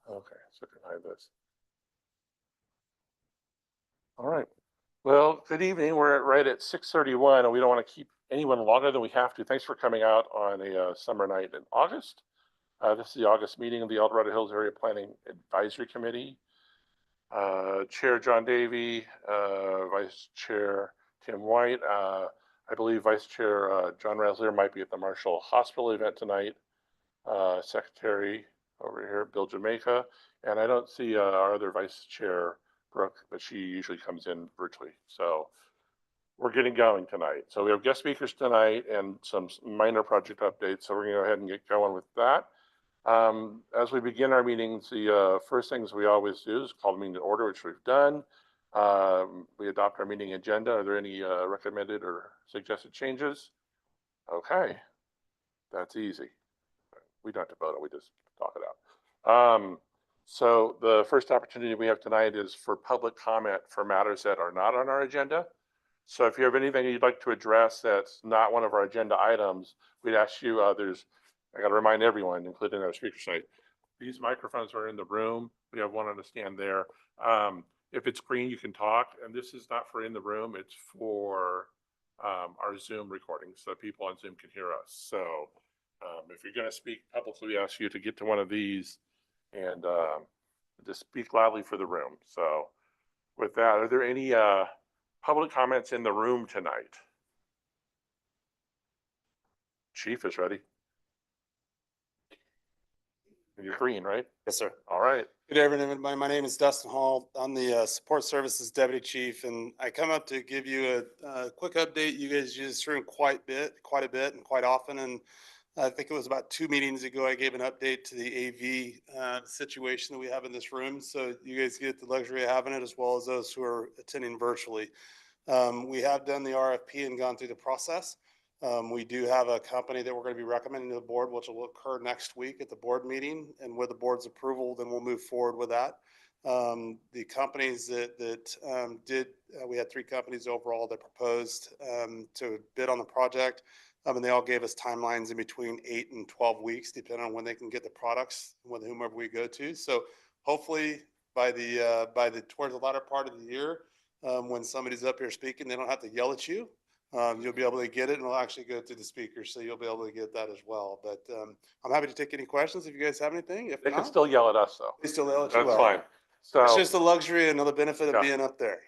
Okay, so I can hide this. All right. Well, good evening. We're right at 6:31, and we don't want to keep anyone longer than we have to. Thanks for coming out on a summer night in August. This is the August meeting of the El Dorado Hills Area Planning Advisory Committee. Chair John Davey, Vice Chair Tim White. I believe Vice Chair John Raslier might be at the Marshall Hospital event tonight. Secretary over here, Bill Jamaica. And I don't see our other Vice Chair, Brooke, but she usually comes in virtually. So we're getting going tonight. So we have guest speakers tonight and some minor project updates. So we're going to go ahead and get going with that. As we begin our meetings, the first things we always do is call the meeting to order, which we've done. We adopt our meeting agenda. Are there any recommended or suggested changes? Okay, that's easy. We don't have to vote it, we just talk it out. So the first opportunity we have tonight is for public comment for matters that are not on our agenda. So if you have anything you'd like to address that's not one of our agenda items, we'd ask you, I got to remind everyone, including our speaker site, these microphones are in the room. We have one on the stand there. If it's green, you can talk. And this is not for in the room, it's for our Zoom recording so people on Zoom can hear us. So if you're going to speak publicly, we ask you to get to one of these and just speak loudly for the room. So with that, are there any public comments in the room tonight? Chief is ready. You're green, right? Yes, sir. All right. Good evening, everybody. My name is Dustin Hall. I'm the Support Services Deputy Chief, and I come up to give you a quick update. You guys use this room quite a bit and quite often. And I think it was about 2 meetings ago, I gave an update to the AV situation that we have in this room. So you guys get the luxury of having it, as well as those who are attending virtually. We have done the RFP and gone through the process. We do have a company that we're going to be recommending to the board, which will occur next week at the board meeting. And with the board's approval, then we'll move forward with that. The companies that we had 3 companies overall that proposed to bid on the project. And they all gave us timelines in between 8 and 12 weeks, depending on when they can get the products with whomever we go to. So hopefully by towards the latter part of the year, when somebody's up here speaking, they don't have to yell at you. You'll be able to get it, and it'll actually go to the speaker, so you'll be able to get that as well. But I'm happy to take any questions if you guys have anything. If they not, can still yell at us, though. they still yell at you. That's fine. So it's just the luxury and the benefit of being up there.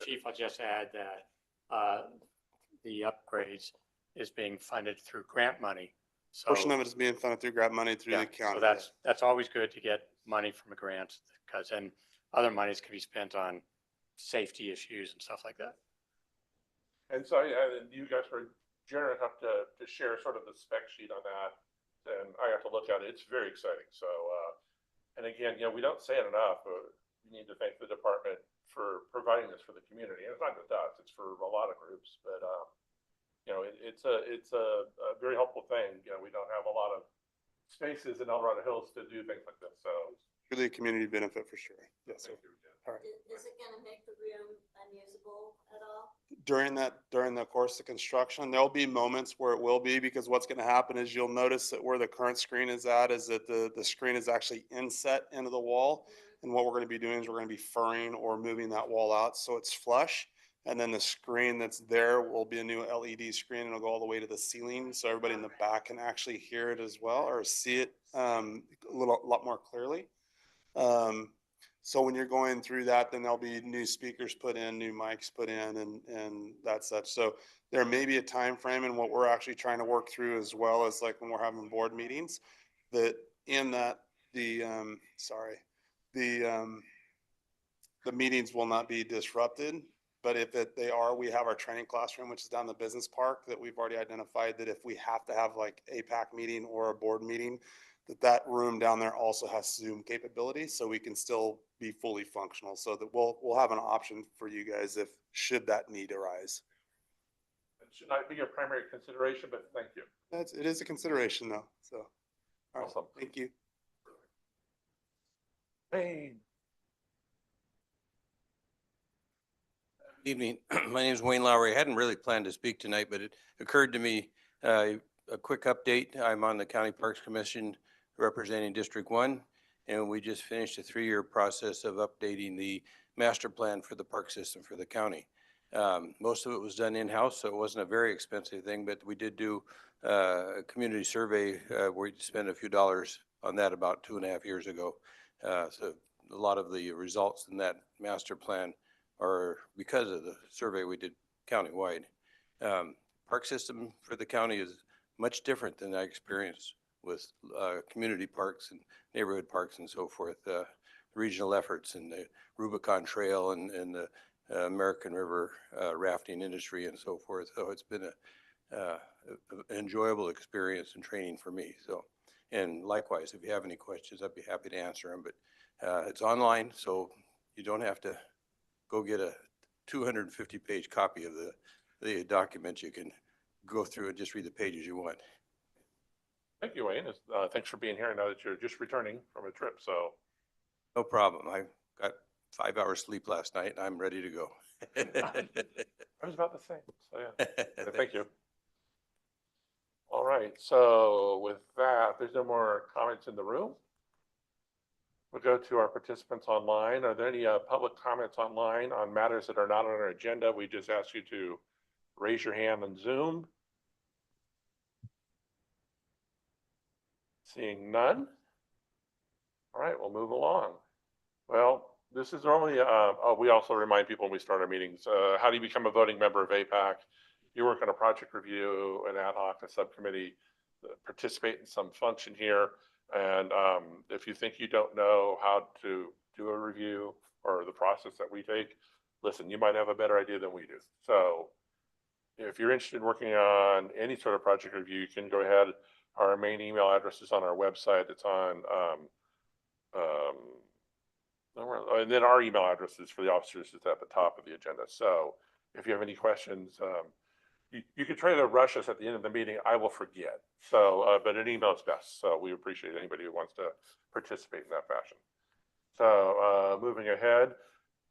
Chief, I'll just add that the upgrades is being funded through grant money. So portion of it is being funded through grant money through the county. So that's always good to get money from a grant, because then other monies can be spent on safety issues and stuff like that. And so you guys were generous enough to share sort of the spec sheet on that, and I have to look at it. It's very exciting. So, and again, we don't say it enough, but we need to thank the department for providing this for the community. And it's not just us; it's for a lot of groups. But it's a very helpful thing. We don't have a lot of spaces in El Dorado Hills to do things like this. So, really a community benefit for sure. Yes, sir. All right. Is it going to make the room unusable at all? During the course of construction, there'll be moments where it will be, because what's going to happen is you'll notice that where the current screen is at is that the screen is actually inset into the wall. And what we're going to be doing is we're going to be furring or moving that wall out so it's flush. And then the screen that's there will be a new LED screen, and it'll go all the way to the ceiling, so everybody in the back can actually hear it as well, or see it a lot more clearly. So when you're going through that, then there'll be new speakers put in, new mics put in, and that's such. So there may be a time frame, and what we're actually trying to work through, as well as like when we're having board meetings, that in that the meetings will not be disrupted. But if they are, we have our training classroom, which is down in the business park, that we've already identified that if we have to have like APAC meeting or a board meeting, that room down there also has Zoom capability, so we can still be fully functional. So that we'll have an option for you guys should that need arise. It should not be your primary consideration, but thank you. It is a consideration though. So all awesome. Right. Thank you. Hey. Good evening. My name is Wayne Lowry. I hadn't really planned to speak tonight, but it occurred to me a quick update. I'm on the County Parks Commission representing District 1, And we just finished a 3-year process of updating the master plan for the park system for the county. Most of it was done in-house, so it wasn't a very expensive thing, but we did do a community survey where we spent a few dollars on that about 2.5 years ago. So a lot of the results in that master plan are because of the survey we did countywide. Park system for the county is much different than I experienced with community parks and neighborhood parks and so forth. Regional efforts and the Rubicon Trail and the American River rafting industry and so forth. So it's been an enjoyable experience and training for me. So, and likewise, if you have any questions, I'd be happy to answer them. But it's online, so you don't have to go get a 250-page copy of the document. You can go through and just read the pages you want. Thank you, Wayne. Thanks for being here. I know that you're just returning from a trip, so. No problem. I got 5 hours sleep last night and I'm ready to go. I was about the same, so yeah. Thank you. All right, so with that, there's no more comments in the room. We'll go to our participants online. Are there any public comments online on matters that are not on our agenda? We just ask you to raise your hand on Zoom. Seeing none. All right, we'll move along. Well, this is normally, we also remind people when we start our meetings, how do you become a voting member of APAC? You work on a project review, an ad hoc, a subcommittee, participate in some function here. And if you think you don't know how to do a review or the process that we take, listen, you might have a better idea than we do. So if you're interested in working on any sort of project review, you can go ahead. Our main email address is on our website. It's on, and then our email address is for the officers is at the top of the agenda. So if you have any questions, you can try to rush us at the end of the meeting. I will forget. So, but an email is best. So we appreciate anybody who wants to participate in that fashion. So moving ahead,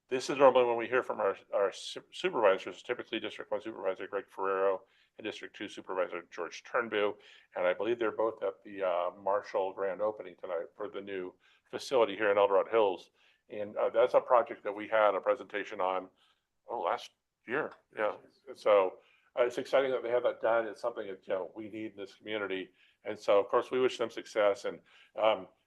this is normally when we hear from our supervisors, typically District 1 Supervisor Greg Ferrero and District 2 Supervisor George Turnbull. And I believe they're both at the Marshall grand opening tonight for the new facility here in El Dorado Hills. And that's a project that we had a presentation on last year. Yeah. So it's exciting that they have that done. It's something that we need in this community. And so, of course, we wish them success. And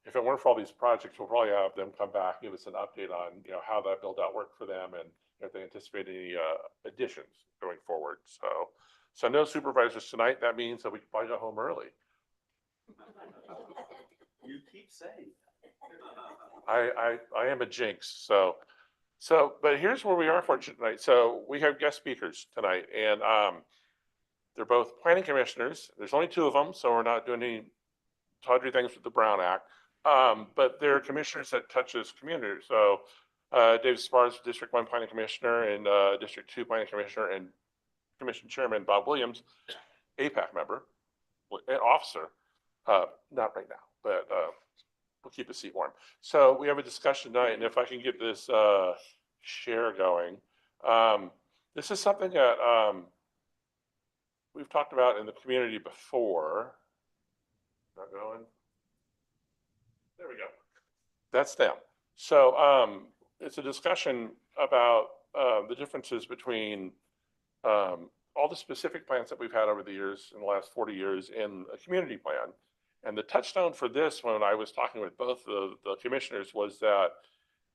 if it weren't for all these projects, we'll probably have them come back, give us an update on how that build out worked for them and if they anticipate any additions going forward. So no supervisors tonight. That means that we can probably go home early. You keep saying. I am a jinx. But here's where we are fortunate tonight. So we have guest speakers tonight, and they're both planning commissioners. There's only 2 of them, so we're not doing any tawdry things with the Brown Act. But they're commissioners that touch this community. So Dave Spars, District 1 Planning Commissioner, and District 2 Planning Commissioner, and Commission Chairman Bob Williams, APAC member, and officer. Not right now, but we'll keep the seat warm. So we have a discussion tonight, and if I can get this share going. This is something that we've talked about in the community before. Not going. There we go. That's them. So it's a discussion about the differences between all the specific plans that we've had over the years, in the last 40 years, in a community plan. And the touchstone for this, when I was talking with both the commissioners, was that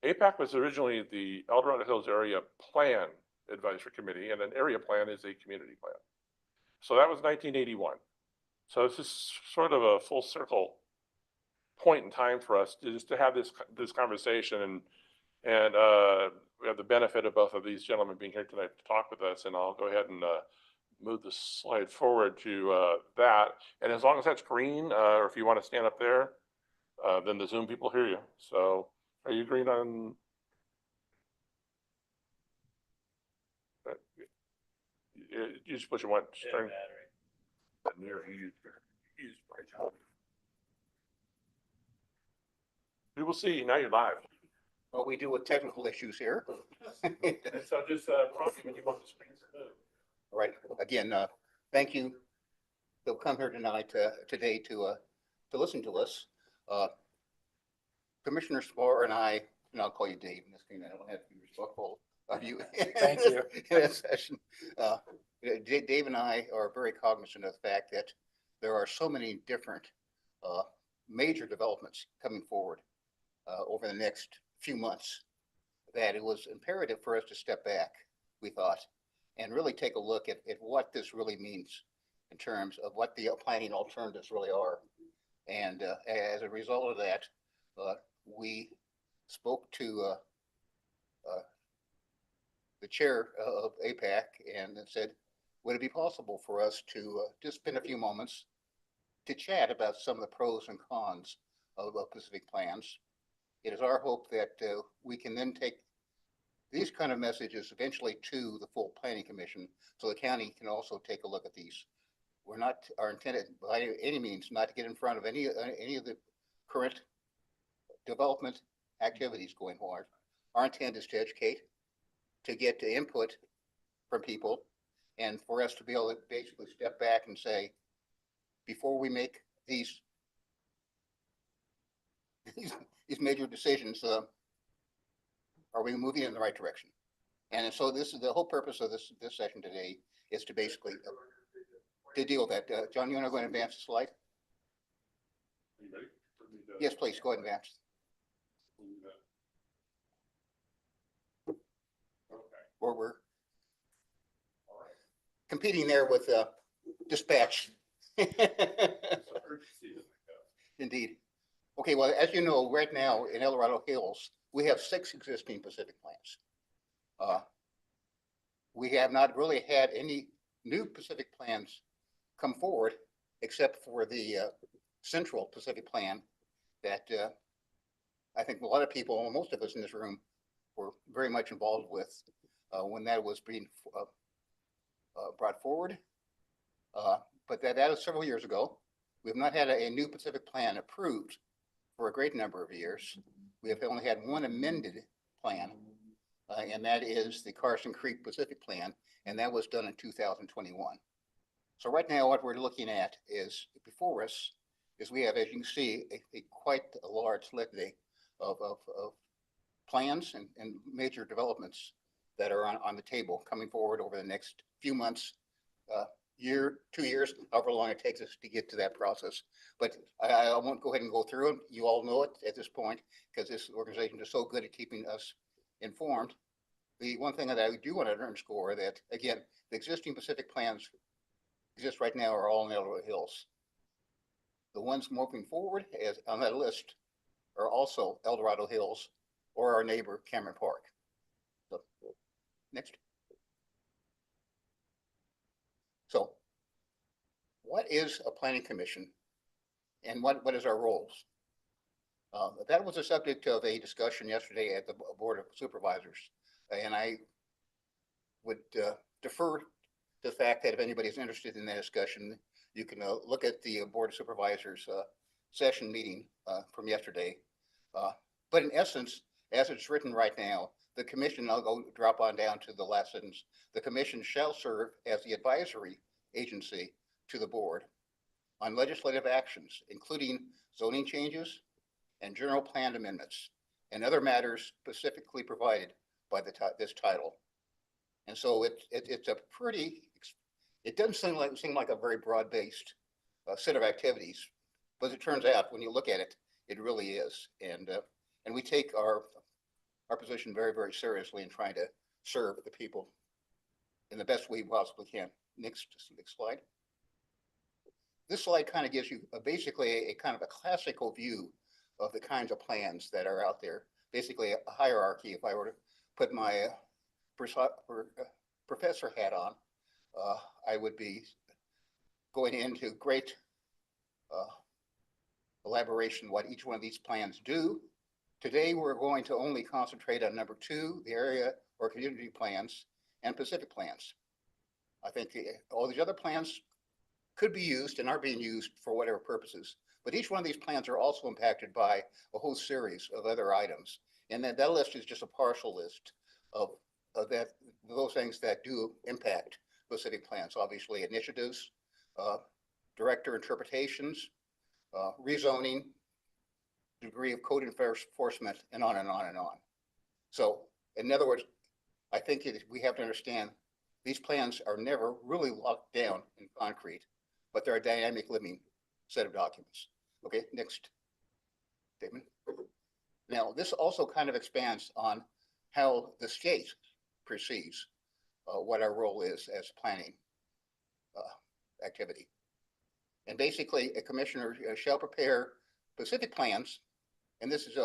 APAC was originally the El Dorado Hills Area Plan Advisory Committee, and an area plan is a community plan. So that was 1981. So this is sort of a full circle point in time for us just to have this conversation, and we have the benefit of both of these gentlemen being here tonight to talk with us. And I'll go ahead and move the slide forward to that. And as long as that's green, or if you want to stand up there, then the Zoom people hear you. So are you green on? You just push it once. Turn. We will see. Now you're live. Well, we deal with technical issues here. And so just prompt me when you want the screen to move. All right, again, thank you. They'll come here tonight, today to listen to us. Commissioner Spore and I, and I'll call you Dave in this thing, I don't have to be respectful of you. Thank you. In this session, Dave and I are very cognizant of the fact that there are so many different major developments coming forward over the next few months that it was imperative for us to step back, we thought, and really take a look at what this really means in terms of what the planning alternatives really are. And as a result of that, we spoke to the chair of APAC and said, would it be possible for us to just spend a few moments to chat about some of the pros and cons of Pacific plans? It is our hope that we can then take these kind of messages eventually to the full planning commission, so the county can also take a look at these. We're not, our intent by any means not to get in front of any of the current development activities going forward. Our intent is to educate, to get to input from people, and for us to be able to basically step back and say, before we make these major decisions, are we moving in the right direction? And so this is the whole purpose of this session today, is to basically to deal with that. John, you want to go and advance the slide? You ready? Yes, please go ahead and advance. Okay. Or we're All right. competing there with dispatch. So urgency is like that. Indeed. Okay, well, as you know, right now in El Dorado Hills, we have 6 existing Pacific plans. We have not really had any new Pacific plans come forward, except for the Central Pacific Plan that I think a lot of people, most of us in this room, were very much involved with when that was being brought forward. But that was several years ago. We have not had a new Pacific Plan approved for a great number of years. We have only had one amended plan, and that is the Carson Creek Pacific Plan, and that was done in 2021. So right now, what we're looking at is before us is we have, as you can see, a quite a large litany of plans and major developments that are on the table coming forward over the next few months, year, 2 years, however long it takes us to get to that process. But I won't go ahead and go through it. You all know it at this point, because this organization is so good at keeping us informed. The one thing that I do want to underscore that, again, the existing Pacific plans exist right now are all in El Dorado Hills. The ones moving forward as on that list are also El Dorado Hills or our neighbor Cameron Park. So, next. So what is a planning commission and what is our roles? That was a subject of a discussion yesterday at the Board of Supervisors. And I would defer to the fact that if anybody's interested in that discussion, you can look at the Board of Supervisors session meeting from yesterday. But in essence, as it's written right now, the commission, I'll go drop on down to the last sentence, the commission shall serve as the advisory agency to the board on legislative actions, including zoning changes and general plan amendments and other matters specifically provided by this title. And so it's a pretty, it doesn't seem like a very broad-based set of activities, but it turns out when you look at it, it really is. And we take our position very, very seriously in trying to serve the people in the best way we possibly can. Next slide. This slide kind of gives you basically a kind of a classical view of the kinds of plans that are out there. Basically a hierarchy. If I were to put my professor hat on, I would be going into great elaboration what each one of these plans do. Today, we're going to only concentrate on number 2, the area or community plans and Pacific plans. I think all these other plans could be used and are being used for whatever purposes, but each one of these plans are also impacted by a whole series of other items. And that list is just a partial list of those things that do impact Pacific plans. Obviously, initiatives, director interpretations, rezoning, degree of code enforcement, and on and on and on. So in other words, I think we have to understand these plans are never really locked down in concrete, but they're a dynamic living set of documents. Okay, next statement. Now, this also kind of expands on how the state perceives what our role is as planning activity. And basically, a commissioner shall prepare specific plans, and this is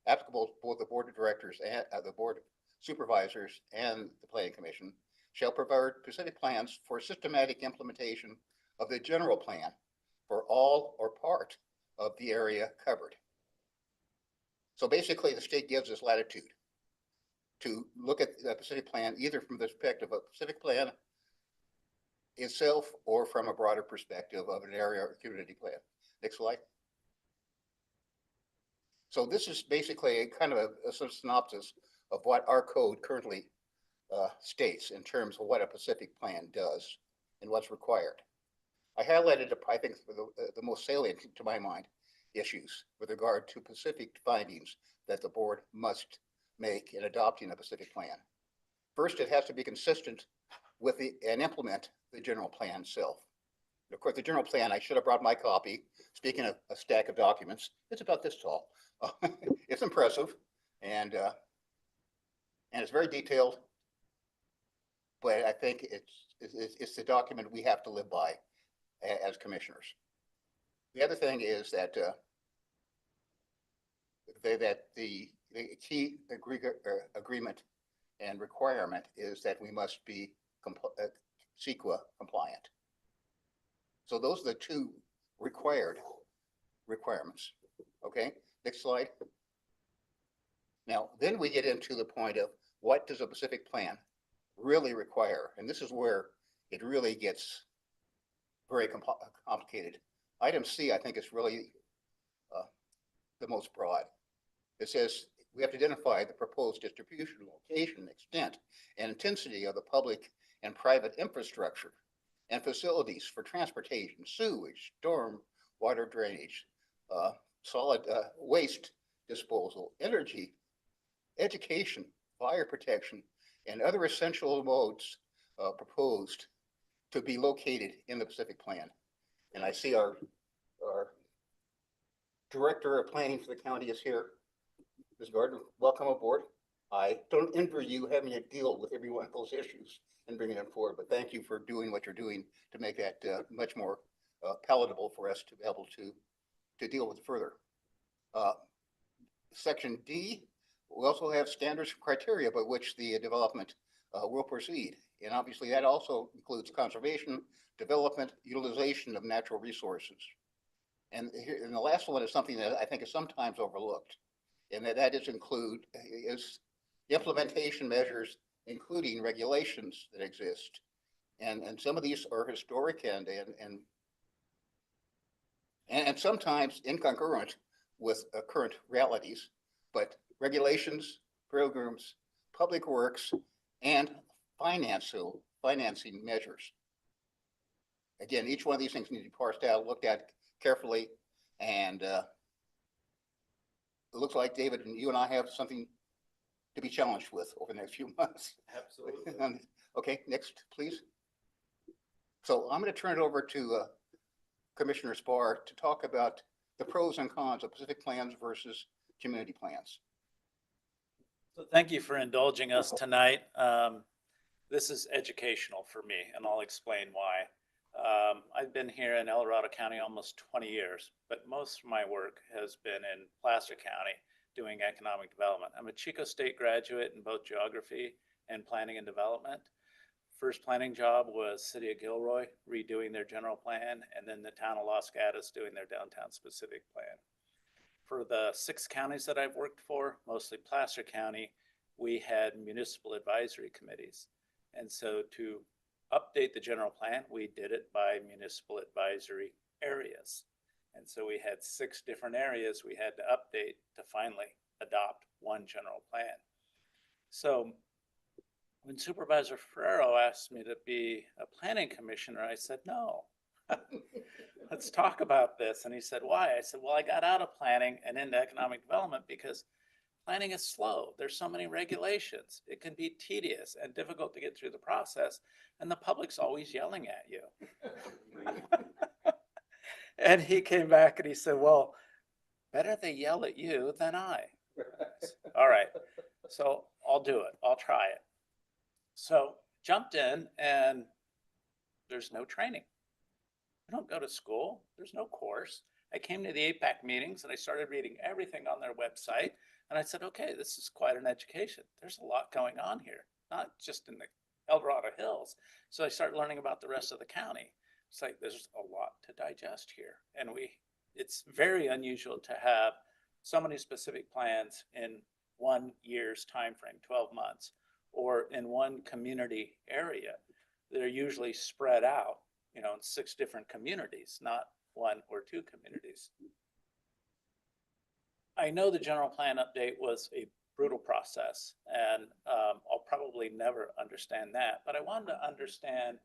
applicable to both the board of directors and the board of supervisors and the planning commission, shall provide specific plans for systematic implementation of the general plan for all or part of the area covered. So basically, the state gives us latitude to look at the Pacific Plan either from the perspective of Pacific Plan itself or from a broader perspective of an area or community plan. Next slide. So this is basically a kind of a synopsis of what our code currently states in terms of what a Pacific Plan does and what's required. I highlighted, I think, the most salient to my mind issues with regard to specific findings that the board must make in adopting a Pacific Plan. First, it has to be consistent with and implement the general plan itself. Of course, the general plan, I should have brought my copy. Speaking of a stack of documents, it's about this tall. It's impressive and it's very detailed, but I think it's the document we have to live by as commissioners. The other thing is that the key agreement and requirement is that we must be CEQA compliant. So those are the two required requirements. Okay, next slide. Now, then we get into the point of what does a Pacific Plan really require? And this is where it really gets very complicated. Item C, I think, is really the most broad. It says we have to identify the proposed distribution, location, extent, and intensity of the public and private infrastructure and facilities for transportation, sewage, storm water drainage, solid waste disposal, energy, education, fire protection, and other essential modes proposed to be located in the Pacific Plan. And I see our Director of Planning for the county is here. Ms. Gardner, welcome aboard. I don't envy you having to deal with every one of those issues and bringing them forward, but thank you for doing what you're doing to make that much more palatable for us to be able to deal with further. Section D, we also have standards and criteria by which the development will proceed. And obviously that also includes conservation, development, utilization of natural resources. And the last one is something that I think is sometimes overlooked. And that is implementation measures, including regulations that exist. And some of these are historic and sometimes incongruent with current realities, but regulations, programs, public works, and financing measures. Again, each one of these things need to be parsed out, looked at carefully, and it looks like, David, and you and I have something to be challenged with over the next few months. Absolutely. Okay, next, please. So I'm going to turn it over to Commissioner Spar to talk about the pros and cons of Pacific plans versus community plans. So thank you for indulging us tonight. This is educational for me, and I'll explain why. I've been here in El Dorado County almost 20 years, but most of my work has been in Placer County doing economic development. I'm a Chico State graduate in both geography and planning and development. First planning job was City of Gilroy, redoing their general plan, and then the town of Los Gatos doing their downtown specific plan. For the 6 counties that I've worked for, mostly Placer County, we had municipal advisory committees. And so to update the general plan, we did it by municipal advisory areas. And so we had 6 different areas we had to update to finally adopt one general plan. So when Supervisor Ferrero asked me to be a planning commissioner, I said no. let's talk about this. And he said, why? I said, well, I got out of planning and into economic development because planning is slow. There's so many regulations. It can be tedious and difficult to get through the process. And the public's always yelling at you. And he came back and he said, well, better they yell at you than I. All right. So I'll do it. I'll try it. So jumped in, and there's no training. I don't go to school. There's no course. I came to the APAC meetings and I started reading everything on their website. And I said, okay, this is quite an education. There's a lot going on here, not just in the El Dorado Hills. So I started learning about the rest of the county. It's like there's a lot to digest here. And it's very unusual to have so many specific plans in 1 year's time frame, 12 months, or in one community area. They're usually spread out, in 6 different communities, not 1 or 2 communities. I know the general plan update was a brutal process, and I'll probably never understand that, but I wanted to understand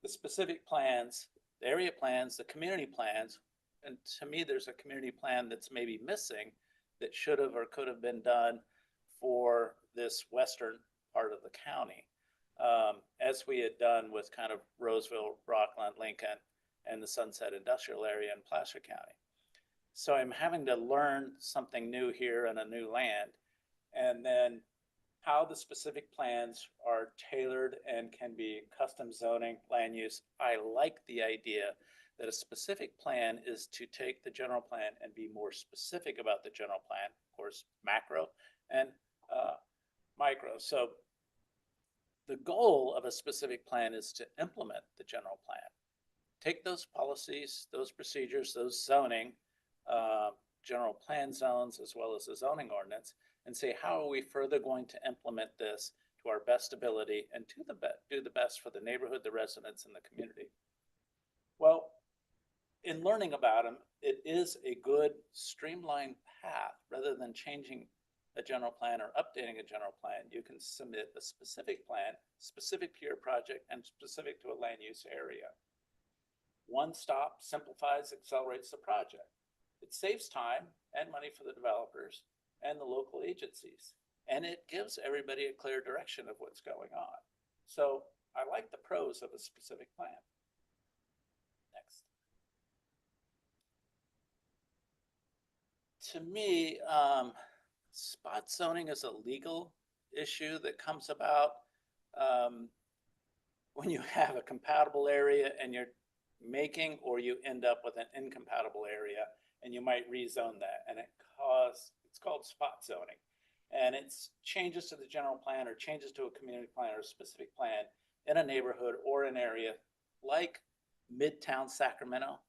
the specific plans, the area plans, the community plans. And to me, there's a community plan that's maybe missing that should have or could have been done for this western part of the county, as we had done with kind of Roseville, Rockland, Lincoln, and the Sunset Industrial Area in Placer County. So I'm having to learn something new here in a new land, and then how the specific plans are tailored and can be custom zoning, land use. I like the idea that a specific plan is to take the general plan and be more specific about the general plan, of course, macro and micro. So the goal of a specific plan is to implement the general plan. Take those policies, those procedures, those zoning, general plan zones, as well as the zoning ordinance, and say, how are we further going to implement this to our best ability and do the best for the neighborhood, the residents, and the community? Well, in learning about them, it is a good streamlined path. Rather than changing a general plan or updating a general plan, you can submit a specific plan, specific to your project, and specific to a land use area. One stop simplifies, accelerates the project. It saves time and money for the developers and the local agencies, and it gives everybody a clear direction of what's going on. So I like the pros of a specific plan. Next. To me, spot zoning is a legal issue that comes about when you have a compatible area and you're making, or you end up with an incompatible area, and you might rezone that, and it's called spot zoning. And it's changes to the general plan or changes to a community plan or a specific plan in a neighborhood or an area like Midtown Sacramento,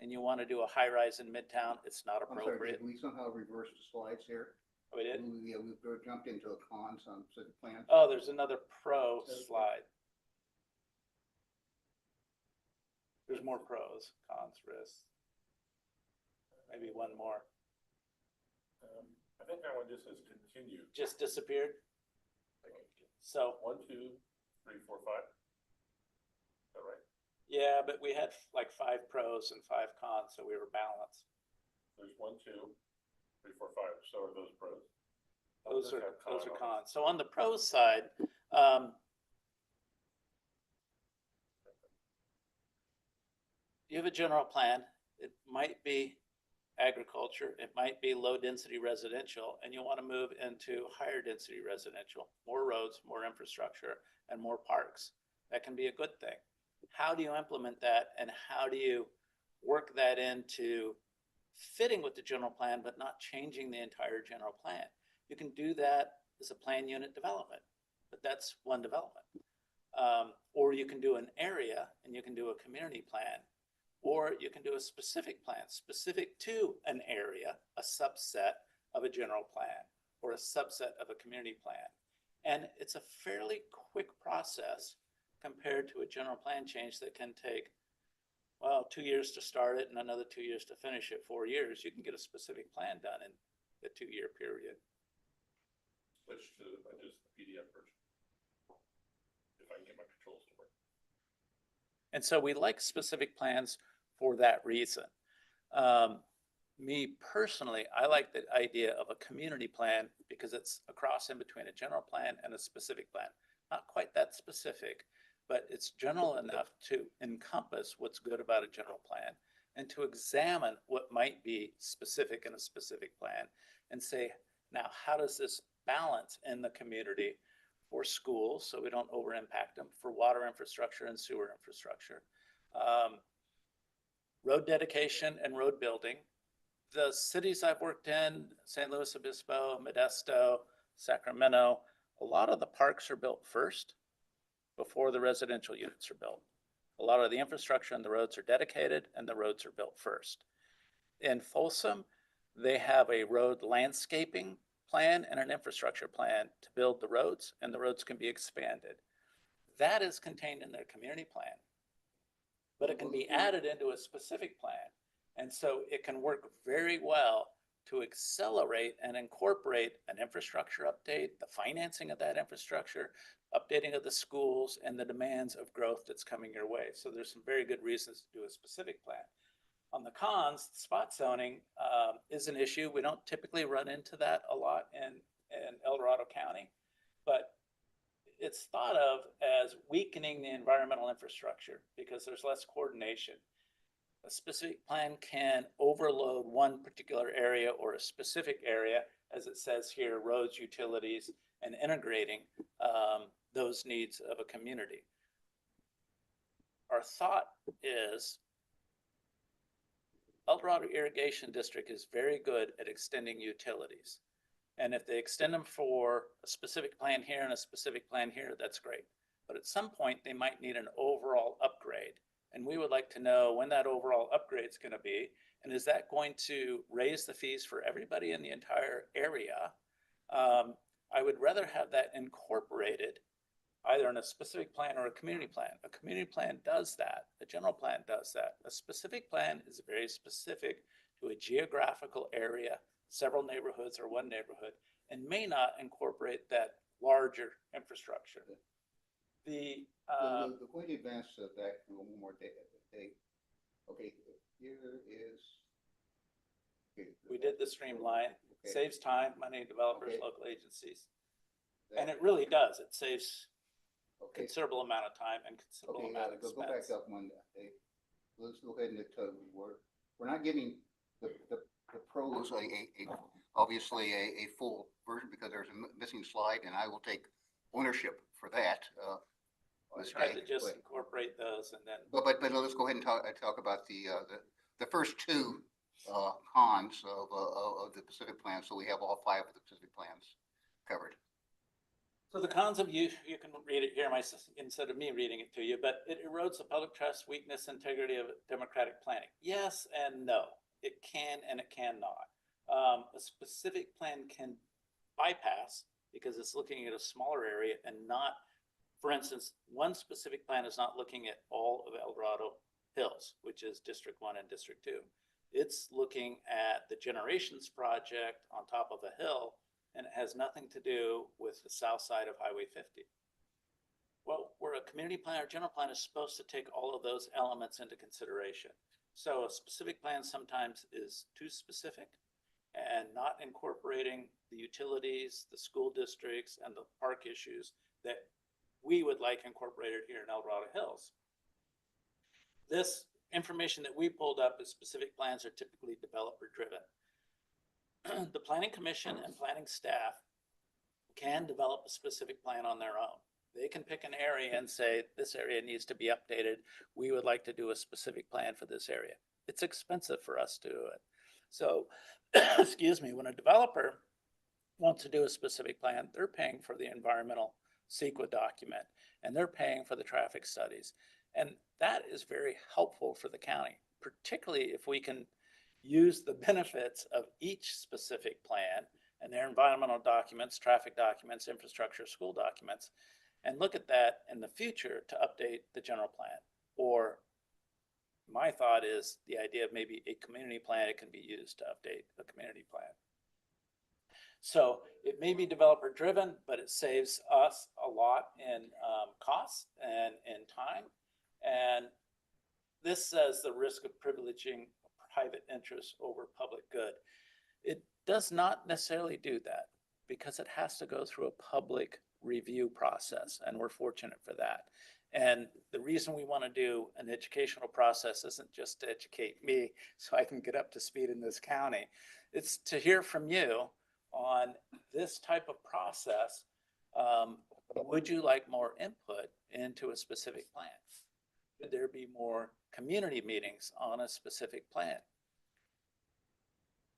and you want to do a high rise in Midtown, it's not I'm sorry, appropriate. did we somehow reverse the slides here? We did? Yeah, we jumped into a cons on specific plan. Oh, there's another pro slide. There's more pros, cons, risks. Maybe one more. I think that one just says continue. Just disappeared. So, 1, 2, 3, 4, 5. Is that right? yeah, but we had like 5 pros and 5 cons, so we were balanced. There's 1, 2, 3, 4, 5. So are those pros? Those Does are have con on it? cons. So on the pros side, you have a general plan. It might be agriculture, it might be low density residential, and you want to move into higher density residential, more roads, more infrastructure, and more parks. That can be a good thing. How do you implement that, and how do you work that into fitting with the general plan, but not changing the entire general plan? You can do that as a plan unit development, but that's one development. Or you can do an area and you can do a community plan, or you can do a specific plan specific to an area, a subset of a general plan or a subset of a community plan. And it's a fairly quick process compared to a general plan change that can take, well, 2 years to start it and another 2 years to finish it. 4 years, you can get a specific plan done in a 2-year period. Switch to just the PDF version. If I can get my controls to work. And so we like specific plans for that reason. Me personally, I like the idea of a community plan because it's a cross in between a general plan and a specific plan. Not quite that specific, but it's general enough to encompass what's good about a general plan and to examine what might be specific in a specific plan and say, now, how does this balance in the community for schools so we don't over impact them, for water infrastructure and sewer infrastructure, road dedication and road building. The cities I've worked in, San Luis Obispo, Modesto, Sacramento, a lot of the parks are built first before the residential units are built. A lot of the infrastructure and the roads are dedicated and the roads are built first. In Folsom, they have a road landscaping plan and an infrastructure plan to build the roads, and the roads can be expanded. That is contained in their community plan, but it can be added into a specific plan. And so it can work very well to accelerate and incorporate an infrastructure update, the financing of that infrastructure, updating of the schools, and the demands of growth that's coming your way. So there's some very good reasons to do a specific plan. On the cons, spot zoning is an issue. We don't typically run into that a lot in El Dorado County, but it's thought of as weakening the environmental infrastructure because there's less coordination. A specific plan can overload one particular area or a specific area, as it says here, roads, utilities, and integrating those needs of a community. Our thought is El Dorado Irrigation District is very good at extending utilities. And if they extend them for a specific plan here and a specific plan here, that's great. But at some point, they might need an overall upgrade. And we would like to know when that overall upgrade is going to be. And is that going to raise the fees for everybody in the entire area? I would rather have that incorporated either in a specific plan or a community plan. A community plan does that. A general plan does that. A specific plan is very specific to a geographical area, several neighborhoods or one neighborhood, and may not incorporate that larger infrastructure. The going to advance back to one more day. Okay, here is. Okay, we did the streamline, okay. saves time, money, developers, Okay. local agencies. That- And it really does. It saves Okay, considerable amount of time and considerable okay, amount of go back expense. up one. Okay. Let's go ahead and we're not giving the pros obviously a full version because there's a missing slide, and I will take ownership for that. I tried to just but- incorporate those and then But let's go ahead and talk about the first two cons of the Pacific plan. So we have all five of the Pacific plans covered. so the cons of you can read it here instead of me reading it to you, but it erodes the public trust, weakness, integrity of democratic planning. Yes and no. It can and it cannot. A specific plan can bypass because it's looking at a smaller area and not, for instance, one specific plan is not looking at all of El Dorado Hills, which is District 1 and District 2. It's looking at the Generations project on top of a hill, and it has nothing to do with the south side of Highway 50. Well, where a community plan or general plan is supposed to take all of those elements into consideration. So a specific plan sometimes is too specific and not incorporating the utilities, the school districts, and the park issues that we would like incorporated here in El Dorado Hills. This information that we pulled up is specific plans are typically developer driven. The planning commission and planning staff can develop a specific plan on their own. They can pick an area and say, this area needs to be updated. We would like to do a specific plan for this area. It's expensive for us to do it. So, excuse me, when a developer wants to do a specific plan, they're paying for the environmental CEQA document and they're paying for the traffic studies. And that is very helpful for the county, particularly if we can use the benefits of each specific plan and their environmental documents, traffic documents, infrastructure, school documents, and look at that in the future to update the general plan. Or my thought is the idea of maybe a community plan, it can be used to update a community plan. So it may be developer driven, but it saves us a lot in costs and in time. And this says the risk of privileging private interest over public good. It does not necessarily do that because it has to go through a public review process, and we're fortunate for that. And the reason we want to do an educational process isn't just to educate me so I can get up to speed in this county. It's to hear from you on this type of process. Would you like more input into a specific plan? Could there be more community meetings on a specific plan?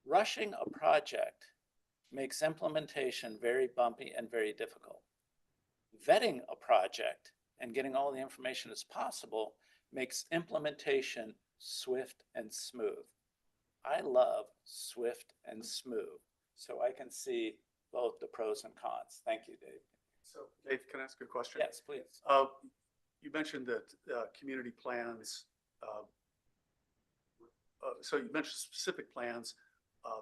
Rushing a project makes implementation very bumpy and very difficult. Vetting a project and getting all the information as possible makes implementation swift and smooth. I love swift and smooth, so I can see both the pros and cons. Thank you, Dave. So Dave, can I ask a question? Yes, please. You mentioned that community plans, so you mentioned specific plans,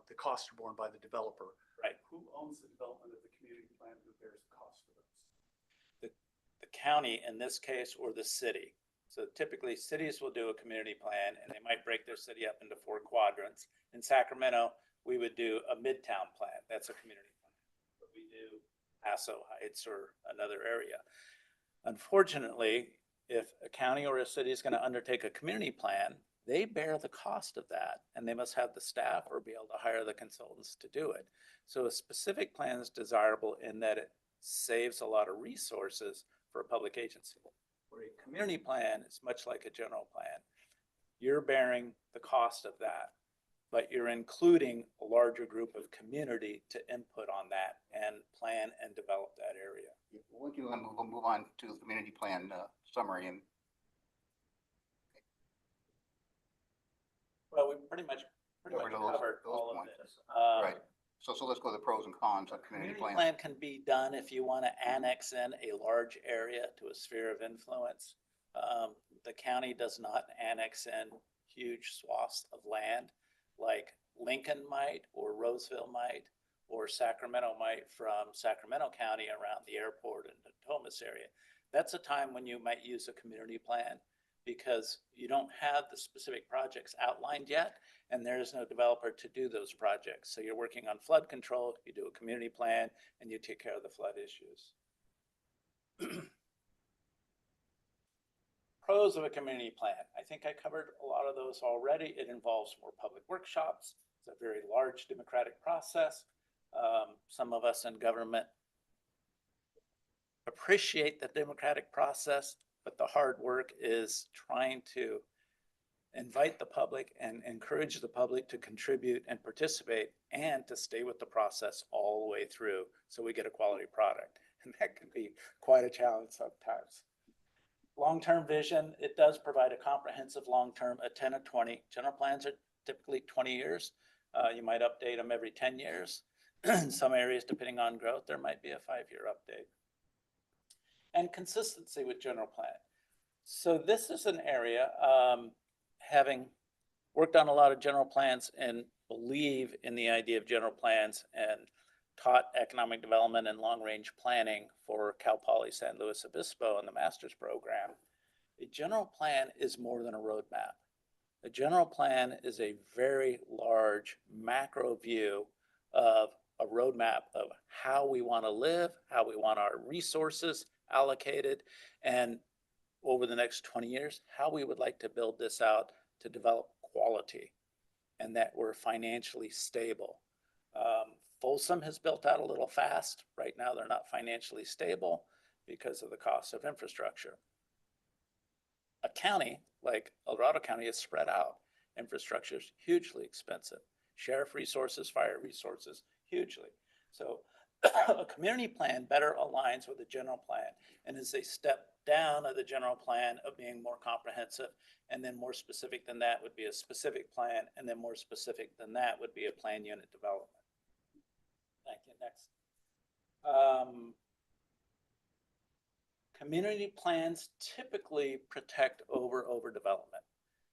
the costs are borne by the developer. Right. Who owns the development of the community plan? Who bears the cost for those? The county in this case, or the city. So typically cities will do a community plan and they might break their city up into 4 quadrants. In Sacramento, we would do a midtown plan. That's a community plan. But we do Paso Heights or another area. Unfortunately, if a county or a city is going to undertake a community plan, they bear the cost of that, and they must have the staff or be able to hire the consultants to do it. So a specific plan is desirable in that it saves a lot of resources for a public agency. Where a community plan is much like a general plan. You're bearing the cost of that, but you're including a larger group of community to input on that and plan and develop that area. Would you move on to the community plan summary? And Well, we pretty much Covered covered those all of points. this. Right. So let's go to the pros and cons of community Community plan. plan can be done if you want to annex in a large area to a sphere of influence. The county does not annex in huge swaths of land like Lincoln might, or Roseville might, or Sacramento might from Sacramento County around the airport and the Thomas area. That's a time when you might use a community plan because you don't have the specific projects outlined yet, and there is no developer to do those projects. So you're working on flood control, you do a community plan, and you take care of the flood issues. Pros of a community plan. I think I covered a lot of those already. It involves more public workshops. It's a very large democratic process. Some of us in government appreciate the democratic process, but the hard work is trying to invite the public and encourage the public to contribute and participate and to stay with the process all the way through so we get a quality product. And that can be quite a challenge sometimes. Long-term vision, it does provide a comprehensive long-term, a 10 or 20. General plans are typically 20 years. You might update them every 10 years. In some areas, depending on growth, there might be a 5-year update. And consistency with general plan. So this is an area, having worked on a lot of general plans and believe in the idea of general plans and taught economic development and long-range planning for Cal Poly San Luis Obispo in the master's program. A general plan is more than a roadmap. A general plan is a very large macro view of a roadmap of how we want to live, how we want our resources allocated, and over the next 20 years, how we would like to build this out to develop quality and that we're financially stable. Folsom has built out a little fast. Right now, they're not financially stable because of the cost of infrastructure. A county like El Dorado County is spread out. Infrastructure is hugely expensive. Sheriff resources, fire resources, hugely. So a community plan better aligns with a general plan and is a step down of the general plan of being more comprehensive, and then more specific than that would be a specific plan, and then more specific than that would be a plan unit development. Thank you. Next. Community plans typically protect overdevelopment.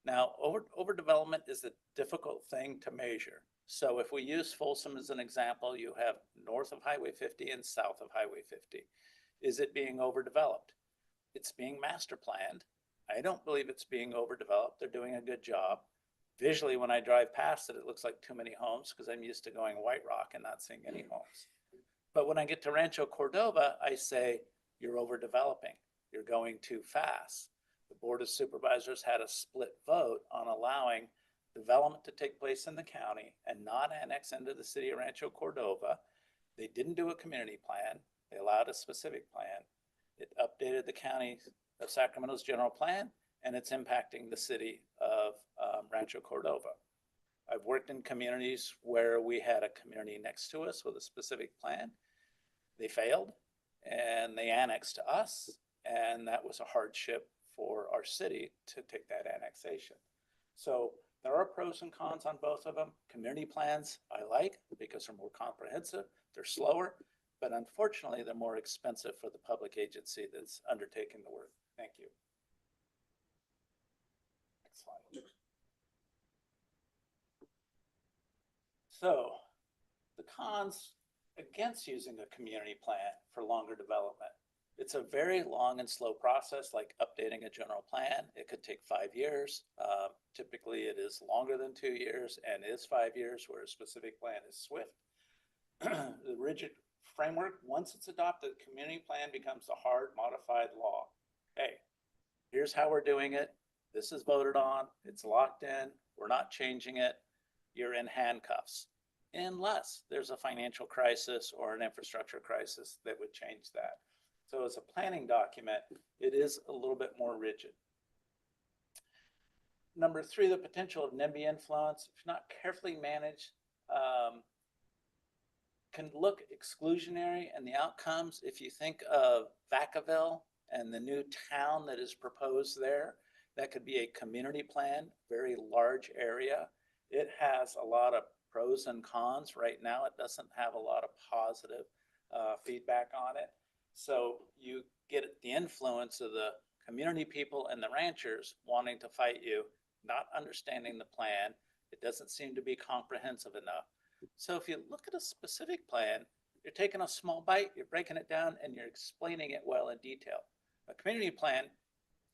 Now, overdevelopment is a difficult thing to measure. So if we use Folsom as an example, you have north of Highway 50 and south of Highway 50. Is it being overdeveloped? It's being master planned, I don't believe it's being overdeveloped. They're doing a good job. Visually, when I drive past it, it looks like too many homes because I'm used to going White Rock and not seeing any homes. But when I get to Rancho Cordova, I say, you're overdeveloping. You're going too fast. The Board of Supervisors had a split vote on allowing development to take place in the county and not annex into the city of Rancho Cordova. They didn't do a community plan. They allowed a specific plan. It updated the county of Sacramento's general plan, and it's impacting the city of Rancho Cordova. I've worked in communities where we had a community next to us with a specific plan. They failed and they annexed to us, and that was a hardship for our city to take that annexation. So there are pros and cons on both of them. Community plans I like because they're more comprehensive, they're slower, but unfortunately they're more expensive for the public agency that's undertaking the work. Thank you. Next slide. So the cons against using a community plan for longer development. It's a very long and slow process, like updating a general plan. It could take 5 years. Typically, it is longer than 2 years and is 5 years, where a specific plan is swift. The rigid framework, once it's adopted, the community plan becomes a hard modified law. Hey, here's how we're doing it. This is voted on. It's locked in. We're not changing it. You're in handcuffs, unless there's a financial crisis or an infrastructure crisis that would change that. So as a planning document, it is a little bit more rigid. Number 3, the potential of NIMBY influence, if not carefully managed, can look exclusionary, and the outcomes, if you think of Vacaville and the new town that is proposed there, that could be a community plan, very large area. It has a lot of pros and cons. Right now, it doesn't have a lot of positive feedback on it. So you get the influence of the community people and the ranchers wanting to fight you, not understanding the plan. It doesn't seem to be comprehensive enough. So if you look at a specific plan, you're taking a small bite, you're breaking it down, and you're explaining it well in detail. A community plan,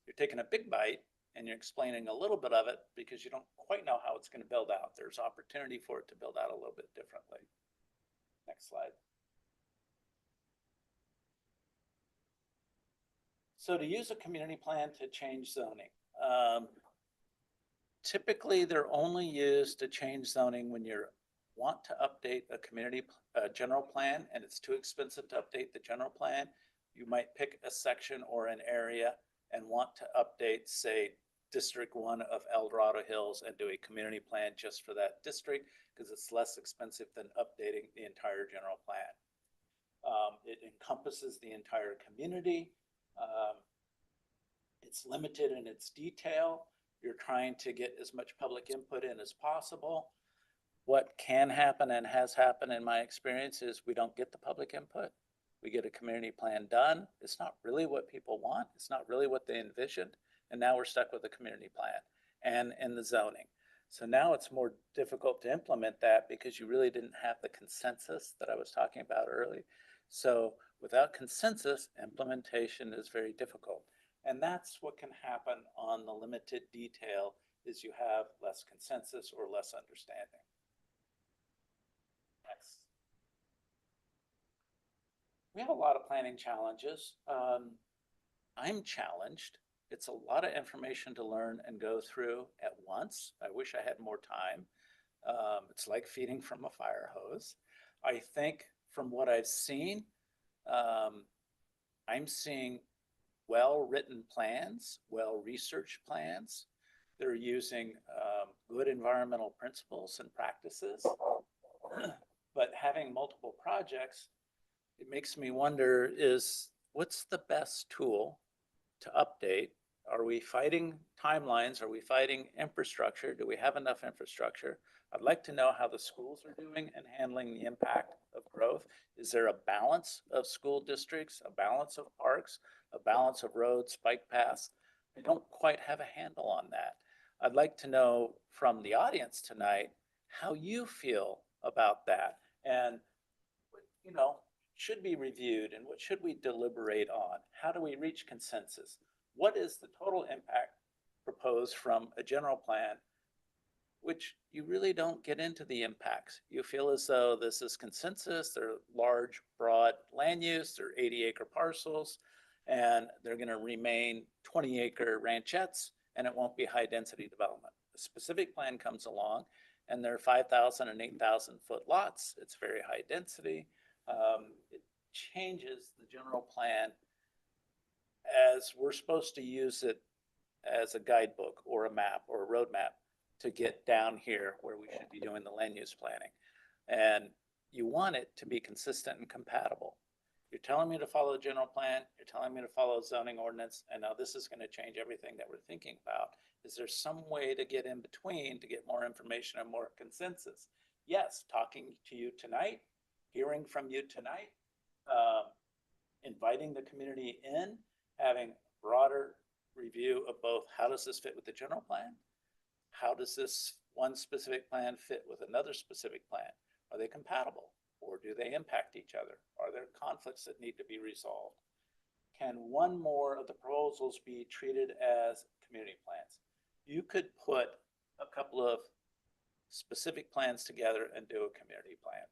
you're taking a big bite and you're explaining a little bit of it because you don't quite know how it's going to build out. There's opportunity for it to build out a little bit differently. Next slide. So to use a community plan to change zoning, typically they're only used to change zoning when you want to update a community general plan and it's too expensive to update the general plan. You might pick a section or an area and want to update, say, District 1 of El Dorado Hills and do a community plan just for that district because it's less expensive than updating the entire general plan. It encompasses the entire community. It's limited in its detail. You're trying to get as much public input in as possible. What can happen and has happened in my experience is we don't get the public input. We get a community plan done. It's not really what people want. It's not really what they envisioned. And now we're stuck with a community plan and in the zoning. So now it's more difficult to implement that because you really didn't have the consensus that I was talking about earlier. So without consensus, implementation is very difficult. And that's what can happen on the limited detail is you have less consensus or less understanding. Next. We have a lot of planning challenges. I'm challenged. It's a lot of information to learn and go through at once. I wish I had more time. It's like feeding from a fire hose. I think from what I've seen, I'm seeing well-written plans, well-researched plans. They're using good environmental principles and practices. But having multiple projects, it makes me wonder is what's the best tool to update? Are we fighting timelines? Are we fighting infrastructure? Do we have enough infrastructure? I'd like to know how the schools are doing and handling the impact of growth. Is there a balance of school districts, a balance of parks, a balance of roads, bike paths? I don't quite have a handle on that. I'd like to know from the audience tonight how you feel about that and, you know, should be reviewed and what should we deliberate on? How do we reach consensus? what is the total impact proposed from a general plan, which you really don't get into the impacts. You feel as though this is consensus, they're large, broad land use, they're 80-acre parcels, and they're gonna remain 20-acre ranchettes, and it won't be high-density development. The specific plan comes along, and they're 5,000 and 8,000 foot lots. It's very high density. It changes the general plan as we're supposed to use it as a guidebook or a map or a roadmap to get down here where we should be doing the land use planning. And you want it to be consistent and compatible. You're telling me to follow the general plan, you're telling me to follow zoning ordinance, and now this is going to change everything that we're thinking about. Is there some way to get in between to get more information and more consensus? Yes, talking to you tonight, hearing from you tonight, inviting the community in, having broader review of both how does this fit with the general plan? How does this one specific plan fit with another specific plan? Are they compatible or do they impact each other? Are there conflicts that need to be resolved? Can one more of the proposals be treated as community plans? You could put a couple of specific plans together and do a community plan.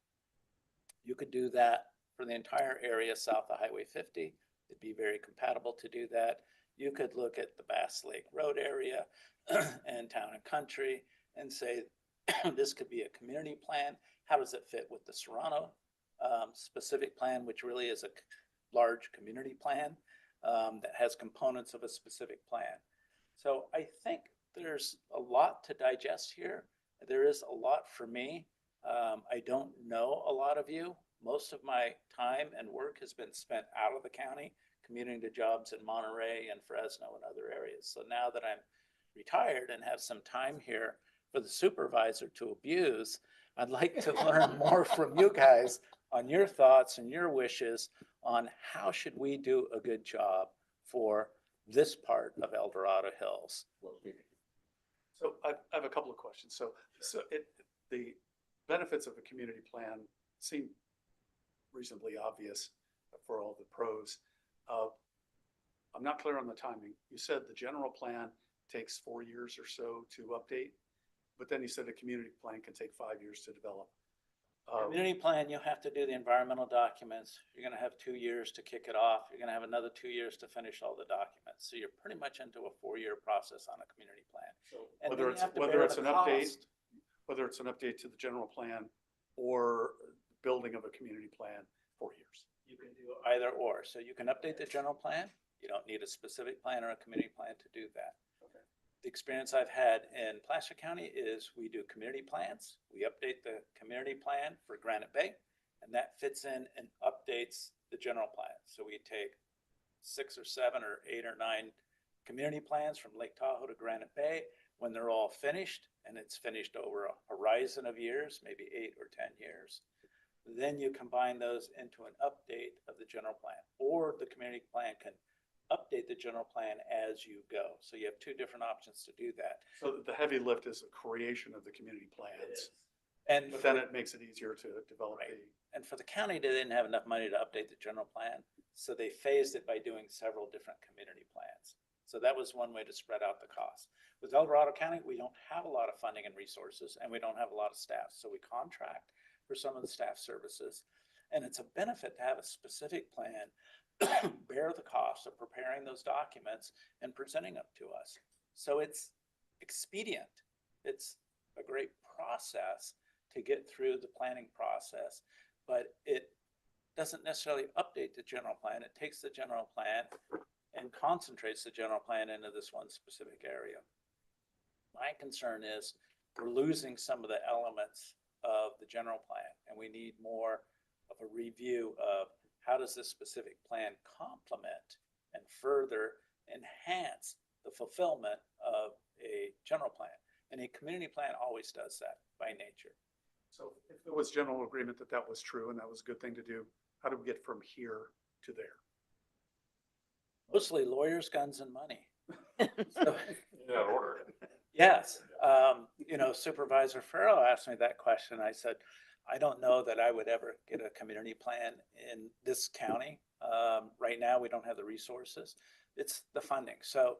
You could do that for the entire area south of Highway 50. It'd be very compatible to do that. You could look at the Bass Lake Road area and Town and Country and say, this could be a community plan. How does it fit with the Serrano specific plan, which really is a large community plan that has components of a specific plan? So I think there's a lot to digest here. There is a lot for me. I don't know a lot of you. Most of my time and work has been spent out of the county, commuting to jobs in Monterey and Fresno and other areas. So now that I'm retired and have some time here for the supervisor to abuse, I'd like to learn more from you guys on your thoughts and your wishes on how should we do a good job for this part of El Dorado Hills. So I have a couple of questions. So the benefits of a community plan seem reasonably obvious for all the pros. I'm not clear on the timing. You said the general plan takes 4 years or so to update, but then you said a community plan can take 5 years to develop. Community plan, you'll have to do the environmental documents. You're gonna have 2 years to kick it off. You're gonna have another 2 years to finish all the documents. So you're pretty much into a 4-year process on a community plan. And then you have to bear the cost. Whether it's an update to the general plan or building of a community plan, 4 years. You can do either or. So you can update the general plan. You don't need a specific plan or a community plan to do that. Okay. The experience I've had in Placer County is we do community plans. We update the community plan for Granite Bay, and that fits in and updates the general plan. So we take 6 or 7 or 8 or 9 community plans from Lake Tahoe to Granite Bay. When they're all finished, and it's finished over a horizon of years, maybe 8 or 10 years, then you combine those into an update of the general plan, or the community plan can update the general plan as you go. So you have 2 different options to do that. So the heavy lift is the creation of the community plans, And but then it makes it easier to develop Right. the. And for the county, they didn't have enough money to update the general plan. So they phased it by doing several different community plans. So that was one way to spread out the cost. With El Dorado County, we don't have a lot of funding and resources, and we don't have a lot of staff. So we contract for some of the staff services. And it's a benefit to have a specific plan, bear the cost of preparing those documents and presenting them to us. So it's expedient. It's a great process to get through the planning process, but it doesn't necessarily update the general plan. It takes the general plan and concentrates the general plan into this one specific area. My concern is we're losing some of the elements of the general plan, and we need more of a review of how does this specific plan complement and further enhance the fulfillment of a general plan. And a community plan always does that by nature. So if there was general agreement that that was true and that was a good thing to do, how do we get from here to there? Mostly lawyers, guns, and money. So, In that order. yes. Supervisor Farrell asked me that question. I said, I don't know that I would ever get a community plan in this county. Right now, we don't have the resources. it's the funding. So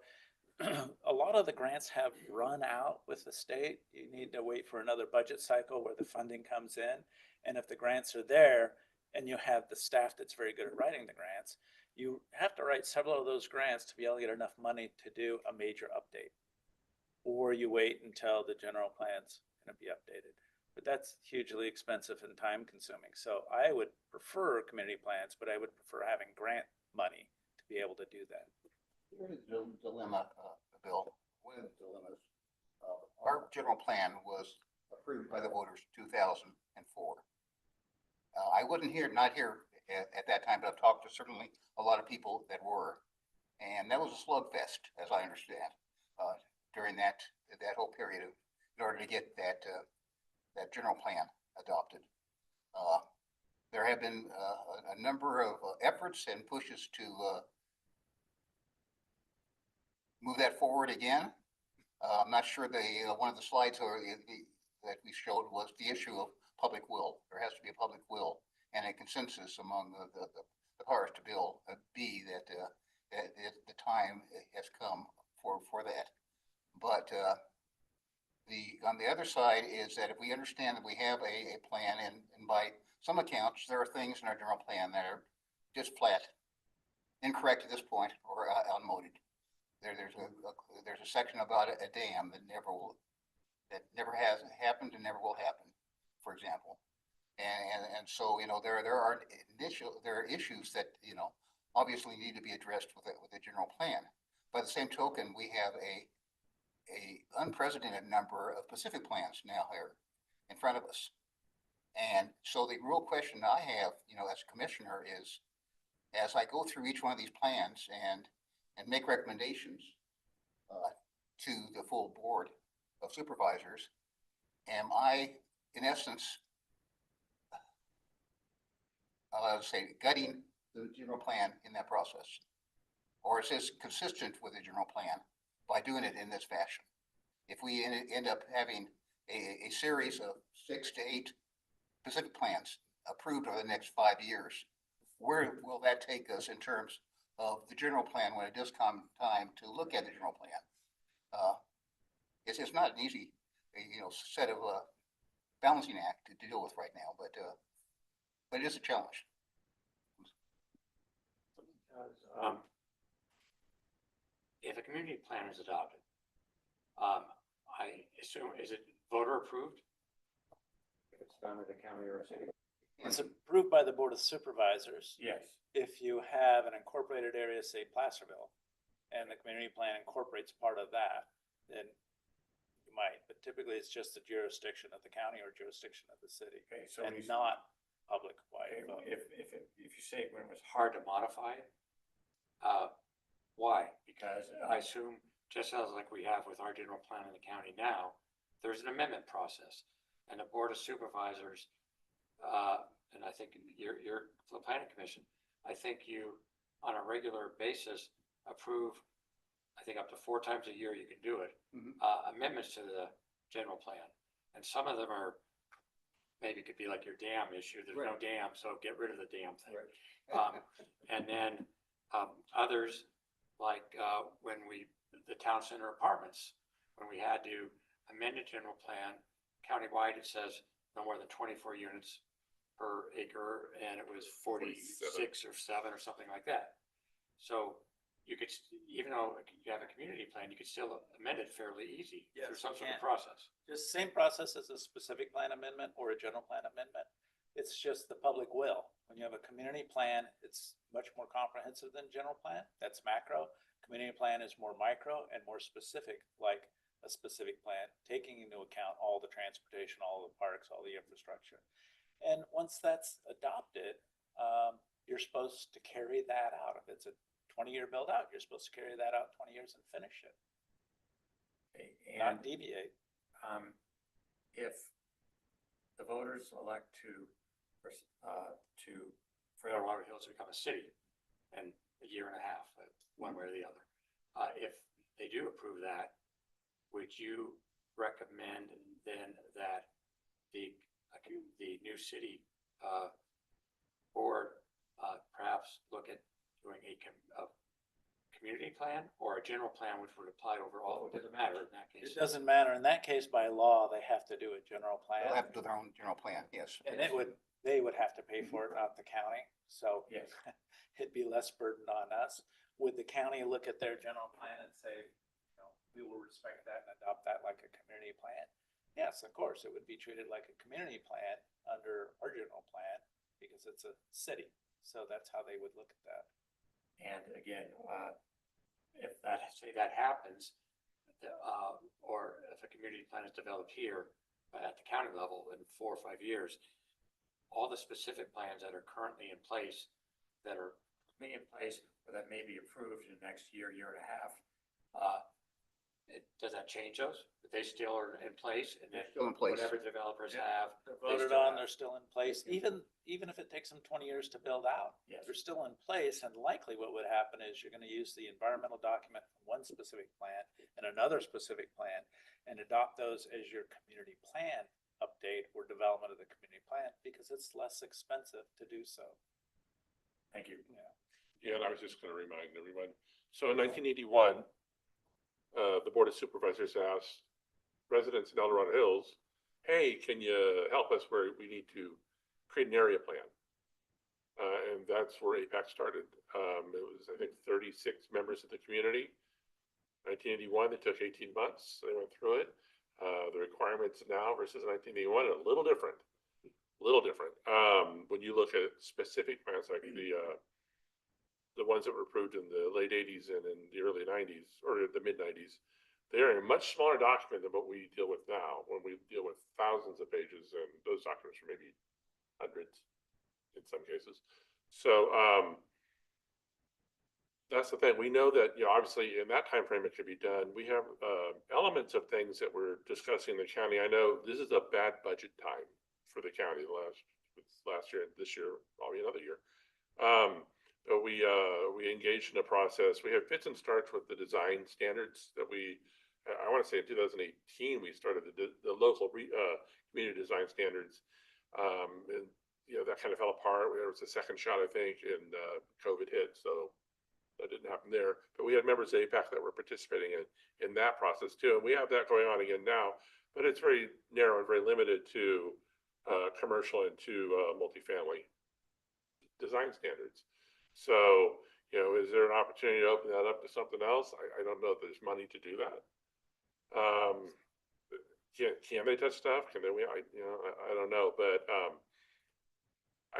a lot of the grants have run out with the state. You need to wait for another budget cycle where the funding comes in. And if the grants are there and you have the staff that's very good at writing the grants, you have to write several of those grants to be able to get enough money to do a major update. Or you wait until the general plan's going to be updated. But that's hugely expensive and time consuming. So I would prefer community plans, but I would prefer having grant money to be able to do that. Here's the dilemma, Bill, one of the dilemmas. Our general plan was approved by the voters in 2004. I wasn't here, not here at that time, but I've talked to certainly a lot of people that were. And that was a slugfest, as I understand, during that whole period in order to get that general plan adopted. There have been a number of efforts and pushes to move that forward again. I'm not sure one of the slides that we showed was the issue of public will. There has to be a public will and a consensus among the powers to be that the time has come for that. But on the other side is that if we understand that we have a plan, and by some accounts, there are things in our general plan that are just flat incorrect at this point or outmoded. There's a section about a dam that never has happened and never will happen, for example. And so, there are issues that, obviously need to be addressed with a general plan. By the same token, we have a unprecedented number of Pacific plans now here in front of us. And so the real question I have, as a commissioner is, as I go through each one of these plans and make recommendations to the full board of supervisors, am I, in essence, I would say, gutting the general plan in that process? Or is this consistent with the general plan by doing it in this fashion? If we end up having a series of 6 to 8 Pacific plans approved over the next 5 years, where will that take us in terms of the general plan when it does come time to look at the general plan? It's not an easy, set of balancing act to deal with right now, but it is a challenge. If a community plan is adopted, I assume, is it voter approved? If it's done at a county or a city? It's approved by the Board of Supervisors. Yes. If you have an incorporated area, say Placerville, and the community plan incorporates part of that, then you might, but typically it's just the jurisdiction of the county or jurisdiction of the city, Okay, so and not public wide. if you say when it was hard to modify it, why? Because I assume, just as like we have with our general plan in the county now, there's an amendment process, and the Board of Supervisors, and I think you're the Planning Commission, I think you, on a regular basis, approve, I think up to 4 times a year you can do it, amendments to the general plan. And some of them are, maybe could be like your dam issue, there's no dam, so get rid of the damn thing. And then others, like when the town center apartments, when we had to amend the general plan, countywide it says no more than 24 units per acre, and it was 46 or 7 or something like that. So you could, even though you have a community plan, you could still amend it fairly easy through some sort of process. Just same process as a specific plan amendment or a general plan amendment. It's just the public will. When you have a community plan, it's much more comprehensive than general plan. That's macro. Community plan is more micro and more specific, like a specific plan, taking into account all the transportation, all the parks, all the infrastructure. And once that's adopted, you're supposed to carry that out. If it's a 20-year build out, you're supposed to carry that out 20 years and finish it, And not deviate. if the voters elect for Dorado Hills to become a city in a year and a half, one way or the other, if they do approve that, would you recommend then that the new city board perhaps look at doing a community plan or a general plan, which would apply overall? It doesn't matter in that case. It doesn't matter. In that case, by law, they have to do a general They'll plan. have to do their own general plan, yes. And they would have to pay for it, not the county. So Yes. it'd be less burden on us. Would the county look at their general plan and say, you know, we will respect that and adopt that like a community plan? Yes, of course, it would be treated like a community plan under our general plan because it's a city. So that's how they would look at that. And again, if that, say that happens, or if a community plan is developed here at the county level in 4 or 5 years, all the specific plans that are currently in place, that are in place, or that may be approved in the next year, year and a half, does that change those? That they still are in place, and They're that still in place. whatever developers Yeah. have, They're they voted still on, have. they're still in place, even if it takes them 20 years to build out. Yes. They're still in place, and likely what would happen is you're gonna use the environmental document from one specific plan and another specific plan and adopt those as your community plan update or development of the community plan, because it's less expensive to do so. Thank you. Yeah. Yeah, and I was just gonna remind everyone, so in 1981, the Board of Supervisors asked residents in El Dorado Hills, hey, can you help us where we need to create an area plan? And that's where APAC started. It was, I think, 36 members of the community. 1981, they took 18 months. They went through it. The requirements now versus 1981 are a little different. When you look at specific plans like the ones that were approved in the late 80s and in the early 90s or the mid 90s, they are a much smaller document than what we deal with now, when we deal with thousands of pages, and those documents are maybe hundreds in some cases. So that's the thing. We know that, you know, obviously in that time frame it could be done. We have elements of things that we're discussing in the county. I know this is a bad budget time for the county last year, this year, probably another year. But we engaged in a process. We have fits and starts with the design standards that I want to say in 2018, we started the local community design standards. And, you know, that kind of fell apart. There was a second shot, I think, and COVID hit. So that didn't happen there. But we had members of APAC that were participating in that process too. And we have that going on again now, but it's very narrow and very limited to commercial and to multifamily design standards. So, you know, is there an opportunity to open that up to something else? I don't know if there's money to do that. Can they touch stuff? Can they, I don't know, but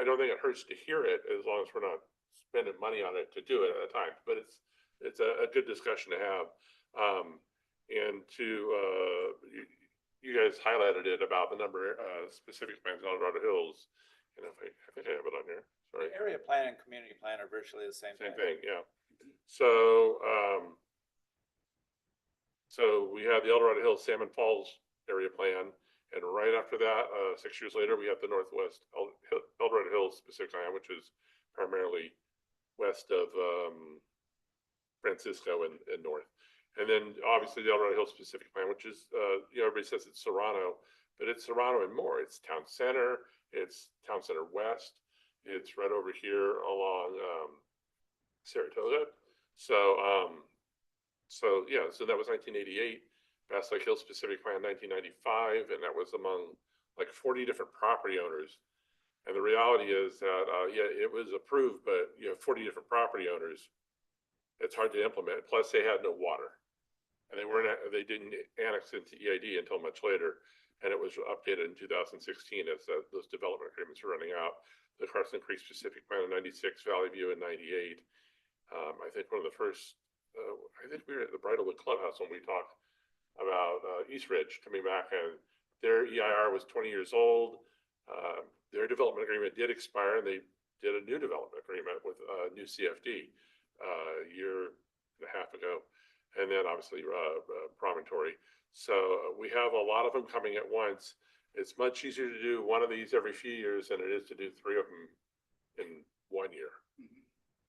I don't think it hurts to hear it as long as we're not spending money on it to do it at a time. But it's a good discussion to have. And you guys highlighted it about the number of specific plans in Dorado Hills. And I think I have it on here. Sorry. The area plan and community plan are virtually the same thing. Same thing, yeah. So, so we had the El Dorado Hills Salmon Falls area plan, and right after that, 6 years later, we have the Northwest El Dorado Hills specific plan, which is primarily west of Francisco and north. And then obviously the El Dorado Hills specific plan, which is, you know, everybody says it's Serrano, but it's Serrano and more. It's Town Center, it's Town Center West, it's right over here along Saratoga. So, so that was 1988. Bass Lake Hills Specific Plan 1995, and that was among like 40 different property owners. And the reality is that, yeah, it was approved, but you know, 40 different property owners, it's hard to implement. Plus, they had no water, and they didn't annex into EID until much later, and it was updated in 2016 as those development agreements were running out. The Carson Creek Specific Plan in 96, Valley View in 98. I think one of the first, I think we were at the Bridalwood Clubhouse when we talked about East Ridge coming back, and their EIR was 20 years old. Their development agreement did expire, and they did a new development agreement with a new CFD a year and a half ago, and then obviously Promontory. So we have a lot of them coming at once. It's much easier to do one of these every few years than it is to do 3 of them in 1 year.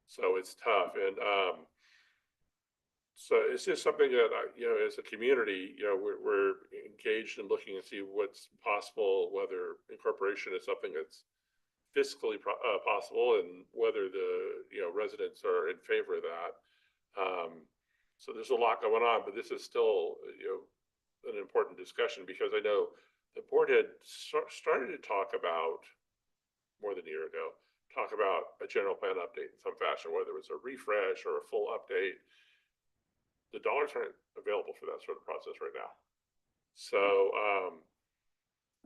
So it's tough, and so it's just something that, you know, as a community, you know, we're engaged in looking and see what's possible, whether incorporation is something that's fiscally possible, and whether the, you know, residents are in favor of that. So there's a lot going on, but this is still, an important discussion because I know the board had started to talk about more than a year ago, talk about a general plan update in some fashion, whether it was a refresh or a full update. The dollars aren't available for that sort of process right now. So,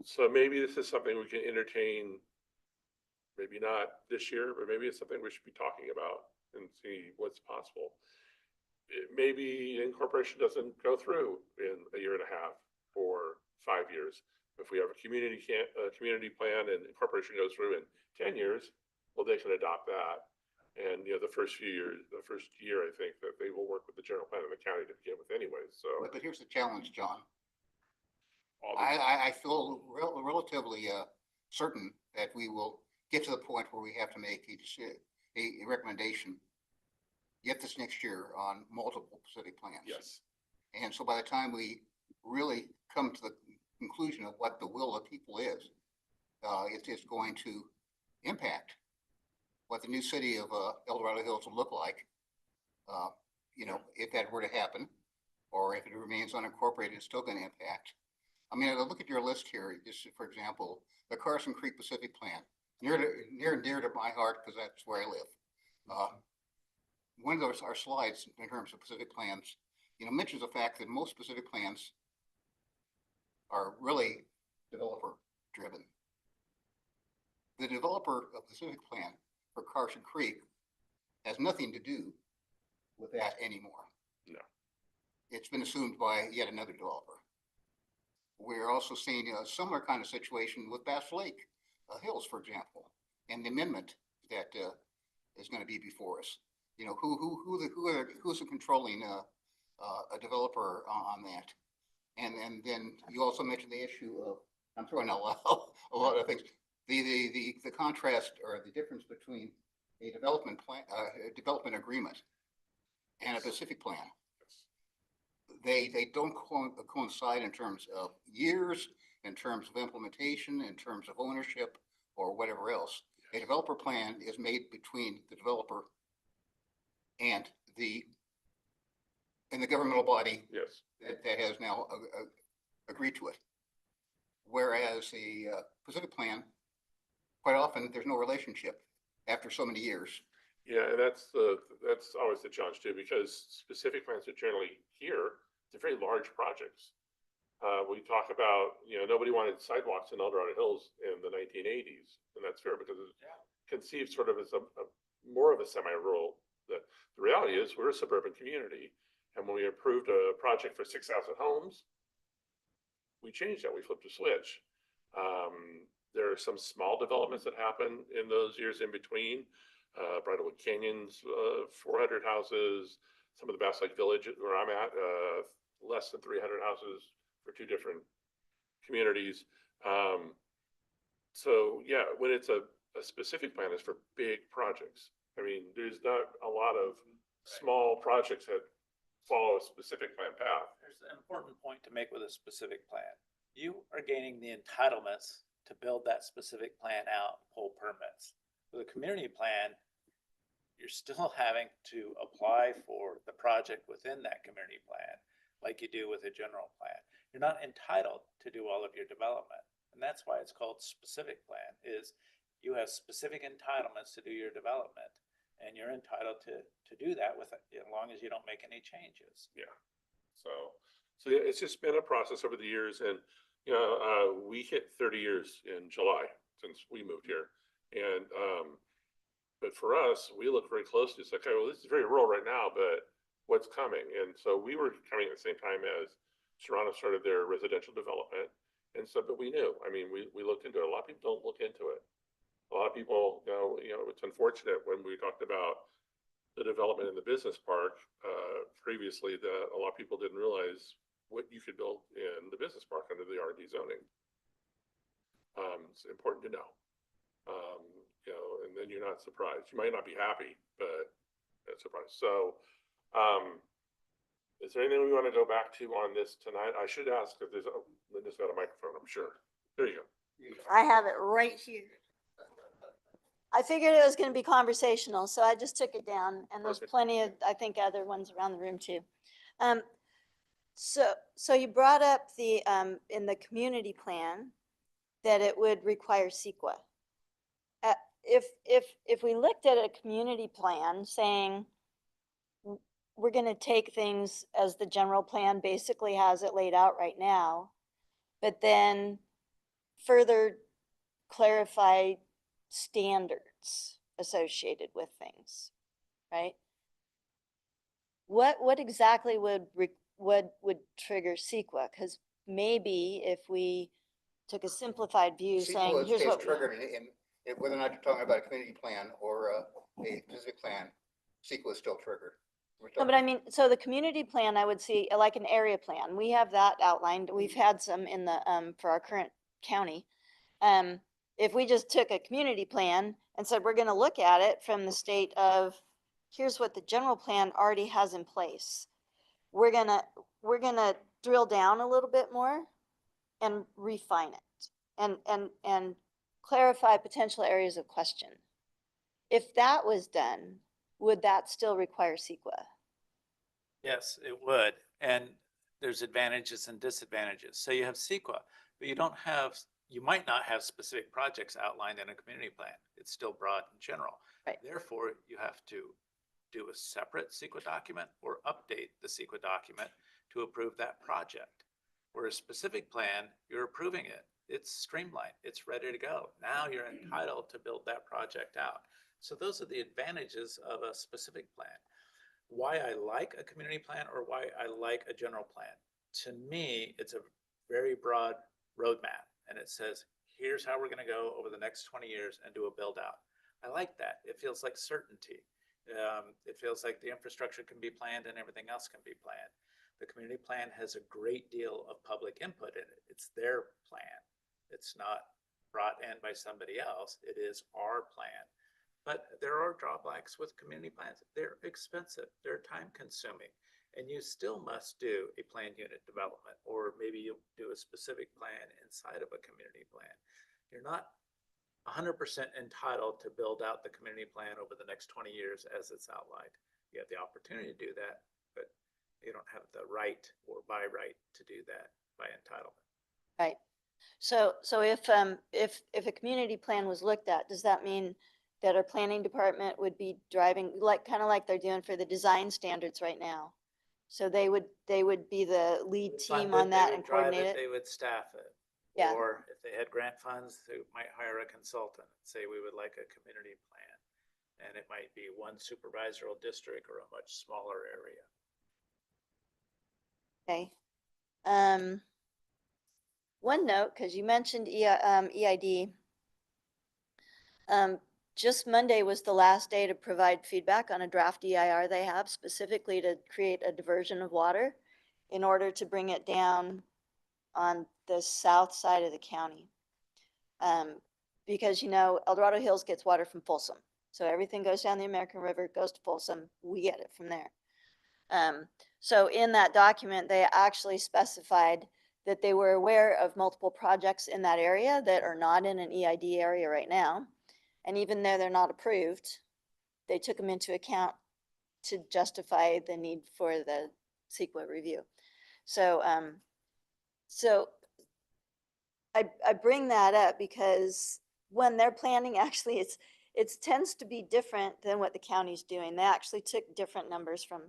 so maybe this is something we can entertain, maybe not this year, but maybe it's something we should be talking about and see what's possible. Maybe incorporation doesn't go through in a year and a half or 5 years. If we have a community plan and incorporation goes through in 10 years, well, they can adopt that. And, the first year, I think that they will work with the general plan of the county to begin with anyways, so. But here's the challenge, John. all the- I feel relatively certain that we will get to the point where we have to make a recommendation yet this next year on multiple Pacific plans. Yes, And so by the time we really come to the conclusion of what the will of the people is, it is going to impact what the new city of El Dorado Hills will look like. If that were to happen, or if it remains unincorporated, it's still going to impact. I mean, I look at your list here, just for example, the Carson Creek Pacific Plan, near and dear to my heart because that's where I live. One of those, our slides in terms of Pacific plans, mentions the fact that most Pacific plans are really developer driven. The developer of the Pacific plan for Carson Creek has nothing to do with that anymore. No. It's been assumed by yet another developer. We're also seeing a similar kind of situation with Bass Lake Hills, for example, and the amendment that is going to be before us. Who's the controlling a developer on that? And then you also mentioned the issue of, I'm throwing out a lot of things. The contrast or the difference between a development plan, a development agreement and a Pacific plan. They don't coincide in terms of years, in terms of implementation, in terms of ownership, or whatever else. A developer plan is made between the developer and the governmental body yes, that has now agreed to it. Whereas a Pacific plan, quite often, there's no relationship after so many years. yeah, and that's always the challenge too, because specific plans are generally here, they're very large projects. We talk about, nobody wanted sidewalks in El Dorado Hills in the 1980s, and that's fair because it's conceived sort of as a more of a semi-rural. The reality is we're a suburban community, and when we approved a project for 6,000 homes, we changed that. We flipped a switch. There are some small developments that happen in those years in between. Bridlewood Canyon's 400 houses. Some of the Bass Lake Village where I'm at, less than 300 houses for two different communities. So yeah, when it's a specific plan, it's for big projects. I mean, there's not a lot of small projects that follow a specific plan path. There's an important point to make with a specific plan. You are gaining the entitlements to build that specific plan out, pull permits. With a community plan, you're still having to apply for the project within that community plan, like you do with a general plan. You're not entitled to do all of your development. And that's why it's called specific plan, is you have specific entitlements to do your development. And you're entitled to do that with, as long as you don't make any changes. Yeah. So yeah, it's just been a process over the years, and we hit 30 years in July since we moved here, and but for us, we look very closely. It's like, okay, well, this is very rural right now, but what's coming? And so we were coming at the same time as Toronto started their residential development, and so but we knew. I mean, we looked into it. A lot of people don't look into it. A lot of people, it's unfortunate when we talked about the development in the business park previously that a lot of people didn't realize what you could build in the business park under the RD zoning. It's important to know, and then you're not surprised. You might not be happy, but that's surprised. So, is there anything we want to go back to on this tonight? I should ask if Linda's got a microphone, I'm sure. There you go. I have it right here. I figured it was gonna be conversational, so I just took it down, and there's Perfect. plenty of, I think, other ones around the room too. So you brought up the, in the community plan, that it would require CEQA. If we looked at a community plan saying, we're gonna take things as the general plan basically has it laid out right now, but then further clarify standards associated with things, right? What exactly would trigger CEQA? Because maybe if we took a simplified view saying, CEQA here's stays what. triggered whether or not you're talking about a community plan or a specific plan, CEQA is still triggered. No, but I mean, so the community plan, I would see like an area plan. We have that outlined. We've had some in the, for our current county. If we just took a community plan and said, we're gonna look at it from the state of, here's what the general plan already has in place. We're gonna drill down a little bit more and refine it and clarify potential areas of question. If that was done, would that still require CEQA? Yes, it would. And there's advantages and disadvantages. So you have CEQA, but you might not have specific projects outlined in a community plan. It's still broad and general. Right. Therefore, you have to do a separate CEQA document or update the CEQA document to approve that project. Whereas specific plan, you're approving it. It's streamlined. It's ready to go. Now you're entitled to build that project out. So those are the advantages of a specific plan. Why I like a community plan or why I like a general plan. To me, it's a very broad roadmap and it says, here's how we're going to go over the next 20 years and do a build out. I like that. It feels like certainty. It feels like the infrastructure can be planned and everything else can be planned. The community plan has a great deal of public input in it. It's their plan. It's not brought in by somebody else. It is our plan. But there are drawbacks with community plans. They're expensive, they're time consuming, and you still must do a planned unit development, or maybe you'll do a specific plan inside of a community plan. You're not 100% entitled to build out the community plan over the next 20 years as it's outlined. You have the opportunity to do that, but you don't have the right or by right to do that by entitlement. Right. So if a community plan was looked at, does that mean that our planning department would be driving, like, kind of like they're doing for the design standards right now? So they would be the lead team on that and coordinate it? They would staff it. Yeah. Or if they had grant funds, they might hire a consultant and say, we would like a community plan. And it might be one supervisory district or a much smaller area. Okay. One note, because you mentioned EID. Just Monday was the last day to provide feedback on a draft EIR they have specifically to create a diversion of water in order to bring it down on the south side of the county. Because, El Dorado Hills gets water from Folsom. So everything goes down the American River, goes to Folsom. We get it from there. So in that document, they actually specified that they were aware of multiple projects in that area that are not in an EID area right now. And even though they're not approved, they took them into account to justify the need for the CEQA review. So, I bring that up because when they're planning, actually, it tends to be different than what the county's doing. They actually took different numbers from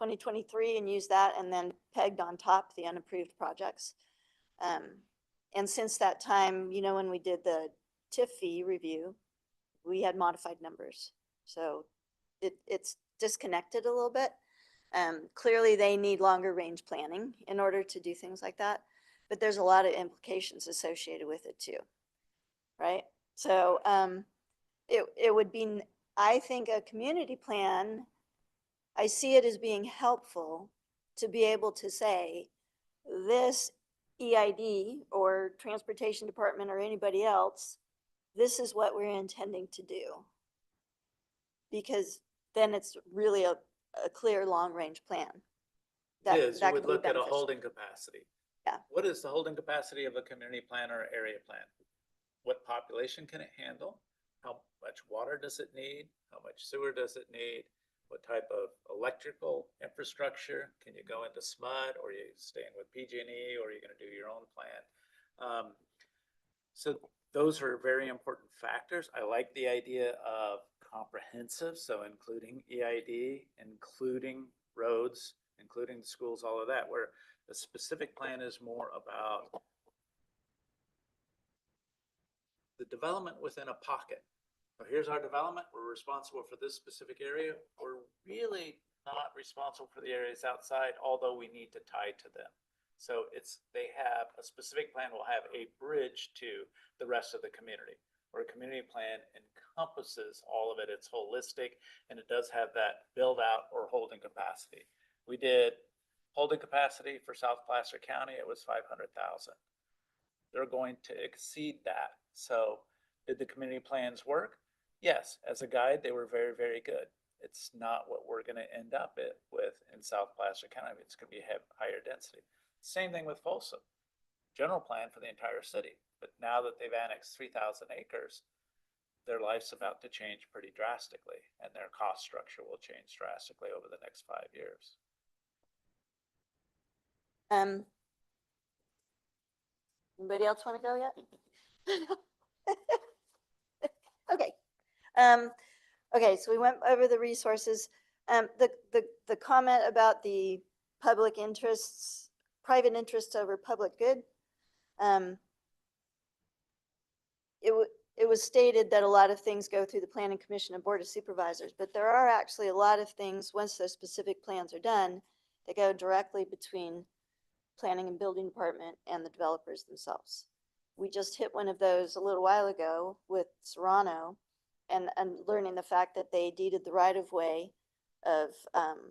2023 and used that and then pegged on top the unapproved projects. And since that time, when we did the TIF fee review, we had modified numbers. So it's disconnected a little bit. Clearly they need longer range planning in order to do things like that, but there's a lot of implications associated with it too, right? So it would be, I think, a community plan, I see it as being helpful to be able to say this EID or transportation department or anybody else, this is what we're intending to do. Because then it's really a clear long-range plan. You could would be look at a beneficial. holding capacity. Yeah. What is the holding capacity of a community plan or area plan? What population can it handle? much water does it need? How much sewer does it need? What type of electrical infrastructure? Can you go into SMUD, or are you staying with PG&E, or are you going to do your own plan? So those are very important factors. I like the idea of comprehensive, so including EID, including roads, including schools, all of that, where the specific plan is more about the development within a pocket. So here's our development. We're responsible for this specific area. We're really not responsible for the areas outside, although we need to tie to them. So they have a specific plan will have a bridge to the rest of the community, where a community plan encompasses all of it. It's holistic, and it does have that build out or holding capacity. We did holding capacity for South Placer County. It was 500,000. They're going to exceed that. So did the community plans work? Yes, as a guide, they were very, very good. It's not what we're going to end up with in South Placer County. It's going to be higher density. Same thing with Folsom. General plan for the entire city. But now that they've annexed 3,000 acres, their life's about to change pretty drastically, and their cost structure will change drastically over the next 5 years. Anybody else want to go yet? Okay. Okay, so we went over the resources. The comment about the public interests, private interests over public good. It was stated that a lot of things go through the Planning Commission and Board of Supervisors, but there are actually a lot of things, once those specific plans are done, that go directly between Planning and Building Department and the developers themselves. We just hit one of those a little while ago with Serrano, and learning the fact that they deeded the right of way of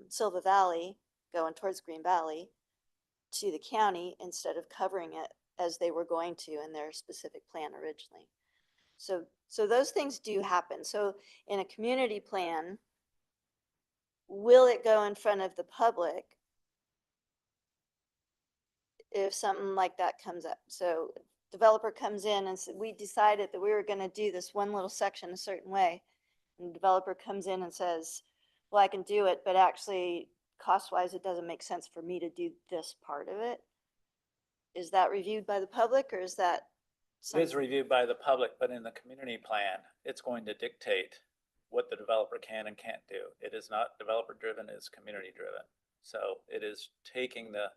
Silva Valley going towards Green Valley to the county instead of covering it as they were going to in their specific plan originally. So those things do happen. So in a community plan, will it go in front of the public if something like that comes up? So developer comes in and said, we decided that we were going to do this one little section a certain way. And the developer comes in and says, well, I can do it, but actually cost-wise, it doesn't make sense for me to do this part of it. Is that reviewed by the public, or is that It is reviewed by the public, but in the community plan, it's going to dictate what the developer can and can't do. It is not developer driven, it's community driven. So it is taking the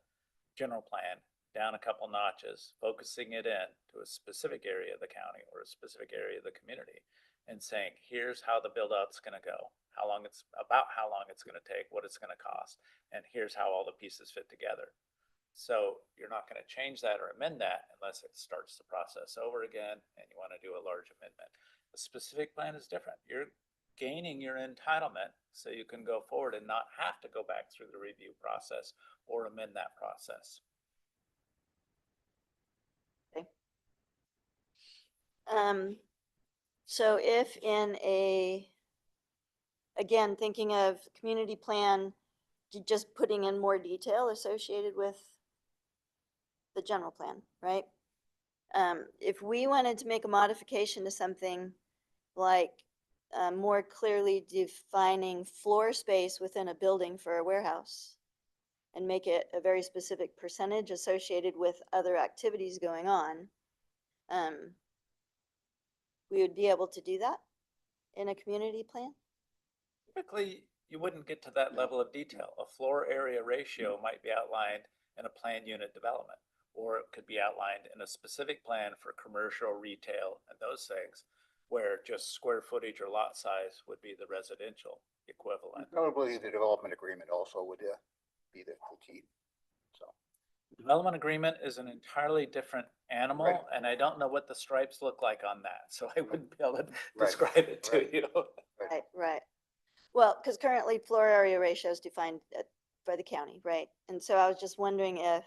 general plan down a couple notches, focusing it in to a specific area of the county or a specific area of the community, and saying, here's how the build out's going to go, how long it's going to take, what it's going to cost, and here's how all the pieces fit together. So you're not going to change that or amend that unless it starts the process over again and you want to do a large amendment. The specific plan is different. You're gaining your entitlement so you can go forward and not have to go back through the review process or amend that process. okay? So if again, thinking of community plan, just putting in more detail associated with the general plan, right? If we wanted to make a modification to something like more clearly defining floor space within a building for a warehouse and make it a very specific percentage associated with other activities going on, we would be able to do that in a community plan? Typically, you wouldn't get to that level of detail. A floor area ratio might be outlined in a planned unit development, or it could be outlined in a specific plan for commercial, retail, and those things, where just square footage or lot size would be the residential equivalent. Probably the development agreement also would be the key. So Development agreement is an entirely different animal, Right. and I don't know what the stripes look like on that, so I wouldn't be able to Right. describe it to Right. you. Right. Well, because currently floor area ratio is defined by the county, right? And so I was just wondering if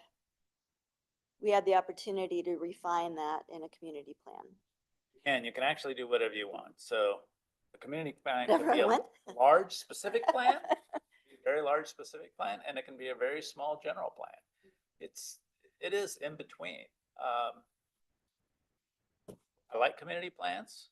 we had the opportunity to refine that in a community plan. And you can actually do whatever you want. So the community plan can Whatever be I a want. large specific plan, very large specific plan, and it can be a very small general plan. It is in between. I like community plans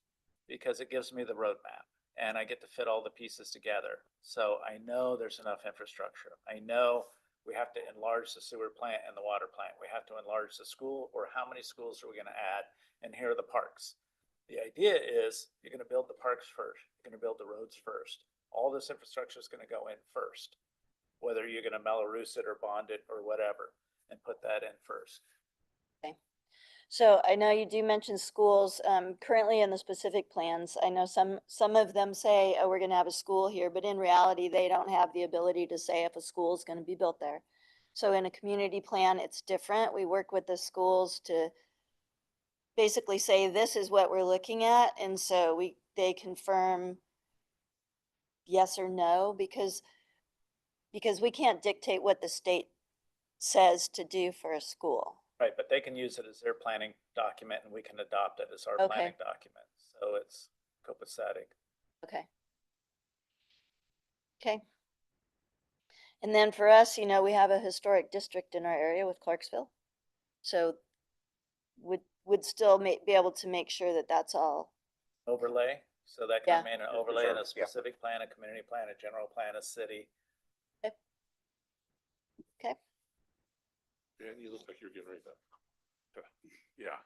because it gives me the roadmap and I get to fit all the pieces together. So I know there's enough infrastructure. I know we have to enlarge the sewer plant and the water plant. We have to enlarge the school, or how many schools are we going to add? And here are the parks. The idea is you're going to build the parks first. You're going to build the roads first. All this infrastructure is going to go in first, whether you're going to Mello-Roos it or bond it or whatever, and put that in first. So I know you do mention schools, currently in the specific plans. I know some of them say, oh, we're gonna have a school here, but in reality, they don't have the ability to say if a school is gonna be built there. So in a community plan, it's different. We work with the schools to basically say, this is what we're looking at. And so they confirm yes or no, because we can't dictate what the state says to do for a school. Right, but they can use it as their planning document and we can adopt it as our Okay. planning document. So it's copacetic. Okay. Okay. And then for us, we have a historic district in our area with Clarksville. So would still be able to make sure that that's all. Overlay, so that Yeah. can mean an overlay in a Yeah. specific plan, a community plan, a general plan, a city. Okay. Dan, you look like you're getting ready to, yeah.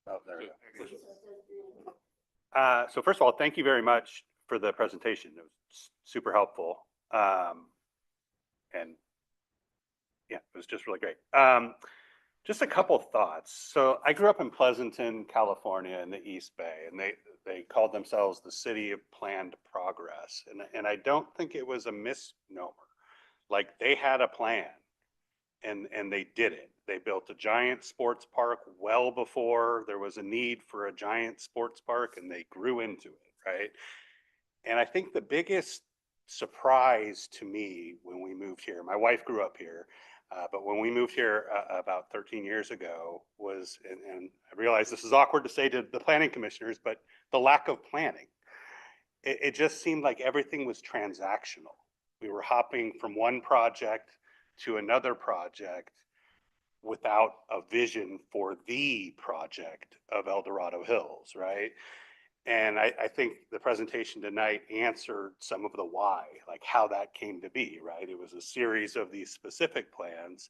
Oh, there we Good. go. So first of all, thank you very much for the presentation. It was super helpful. And yeah, it was just really great. Just a couple thoughts. So I grew up in Pleasanton, California in the East Bay, and they called themselves the City of Planned Progress. And I don't think it was a misnomer. Like, they had a plan and they did it. They built a giant sports park well before there was a need for a giant sports park, and they grew into it, right? And I think the biggest surprise to me when we moved here, my wife grew up here, but when we moved here about 13 years ago was, and I realize this is awkward to say to the planning commissioners, but the lack of planning. It just seemed like everything was transactional. We were hopping from one project to another project without a vision for the project of El Dorado Hills, right? And I think the presentation tonight answered some of the why, like how that came to be, right? It was a series of these specific plans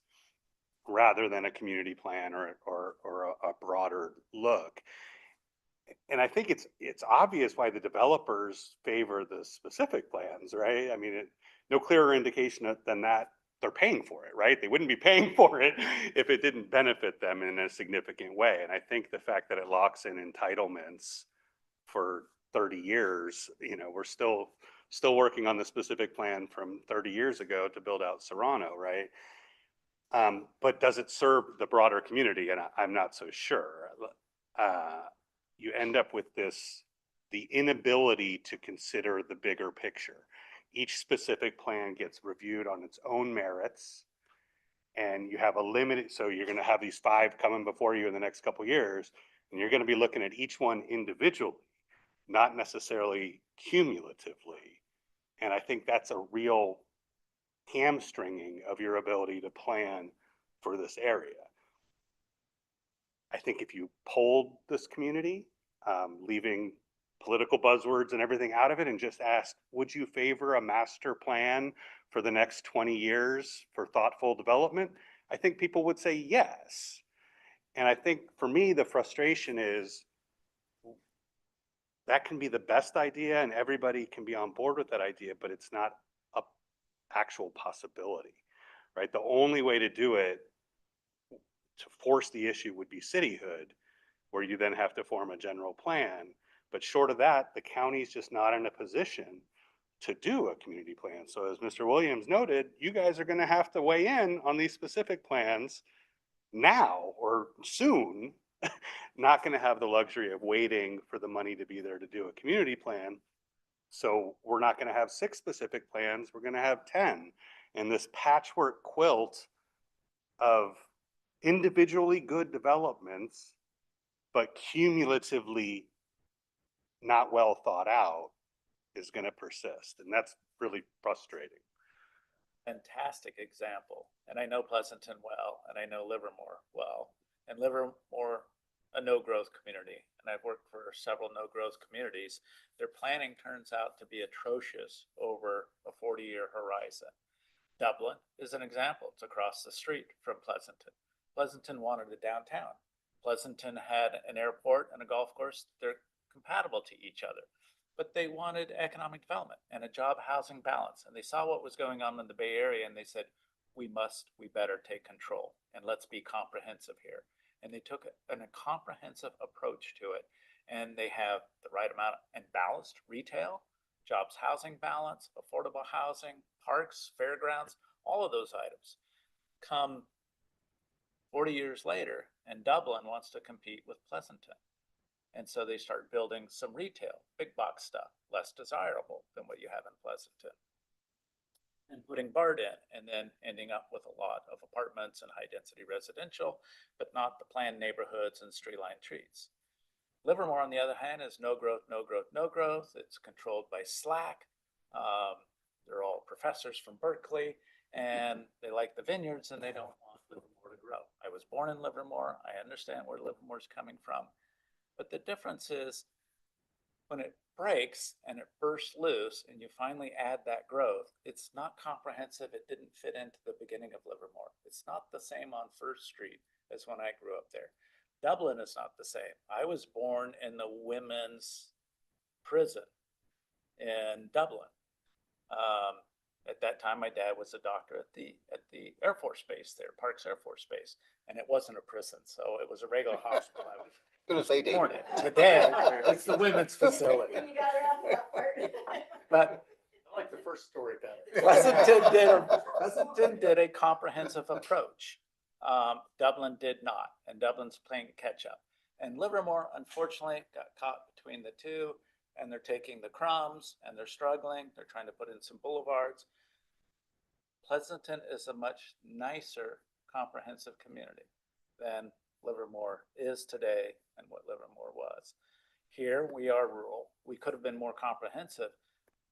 rather than a community plan or a broader look. And I think it's obvious why the developers favor the specific plans, right? I mean, no clearer indication than that they're paying for it, right? They wouldn't be paying for it if it didn't benefit them in a significant way. And I think the fact that it locks in entitlements for 30 years, we're still working on the specific plan from 30 years ago to build out Serrano, right? But does it serve the broader community? And I'm not so sure. You end up with the inability to consider the bigger picture. Each specific plan gets reviewed on its own merits, and you have a limited, so you're going to have these 5 coming before you in the next couple of years, and you're going to be looking at each one individually, not necessarily cumulatively. And I think that's a real hamstringing of your ability to plan for this area. I think if you polled this community, leaving political buzzwords and everything out of it, and just asked, would you favor a master plan for the next 20 years for thoughtful development? I think people would say yes. And I think for me, the frustration is that can be the best idea and everybody can be on board with that idea, but it's not a actual possibility, right? The only way to do it, to force the issue, would be cityhood, where you then have to form a general plan. But short of that, the county's just not in a position to do a community plan. So as Mr. Williams noted, you guys are going to have to weigh in on these specific plans now or soon. Not going to have the luxury of waiting for the money to be there to do a community plan. So we're not going to have 6 specific plans. We're going to have 10. And this patchwork quilt of individually good developments, but cumulatively not well thought out, is going to persist. And that's really frustrating. Fantastic example. And I know Pleasanton well, and I know Livermore well. And Livermore a no-growth community, and I've worked for several no-growth communities. Their planning turns out to be atrocious over a 40-year horizon. Dublin is an example. It's across the street from Pleasanton. Pleasanton wanted a downtown. Pleasanton had an airport and a golf course. They're compatible to each other, but they wanted economic development and a job housing balance. And they saw what was going on in the Bay Area and they said, we better take control and let's be comprehensive here. And they took a comprehensive approach to it. And they have the right amount and balanced retail, jobs housing balance, affordable housing, parks, fairgrounds, all of those items. Come 40 years later, and Dublin wants to compete with Pleasanton. And so they start building some retail, big box stuff, less desirable than what you have in Pleasanton. And putting BART in, and then ending up with a lot of apartments and high density residential, but not the planned neighborhoods and street-lined trees. Livermore, on the other hand, is no growth, no growth, no growth. It's controlled by Slack. They're all professors from Berkeley, and they like the vineyards, and they don't want Livermore to grow. I was born in Livermore. I understand where Livermore's coming from. But the difference is when it breaks and it bursts loose and you finally add that growth, it's not comprehensive. It didn't fit into the beginning of Livermore. It's not the same on First Street as when I grew up there. Dublin is not the same. I was born in the women's prison in Dublin. At that time, my dad was a doctor at the Air Force Base there, Parks Air Force Base, and it wasn't a prison, so it was a regular hospital. I was Gonna say, Dave. born in. Today, it's the women's facility. You got around to that part. But I like the first story better. Pleasanton did a comprehensive approach. Dublin did not, and Dublin's playing catch up. And Livermore, unfortunately, got caught between the two, and they're taking the crumbs, and they're struggling. They're trying to put in some boulevards. Pleasanton is a much nicer, comprehensive community than Livermore is today and what Livermore was. Here we are rural. We could have been more comprehensive.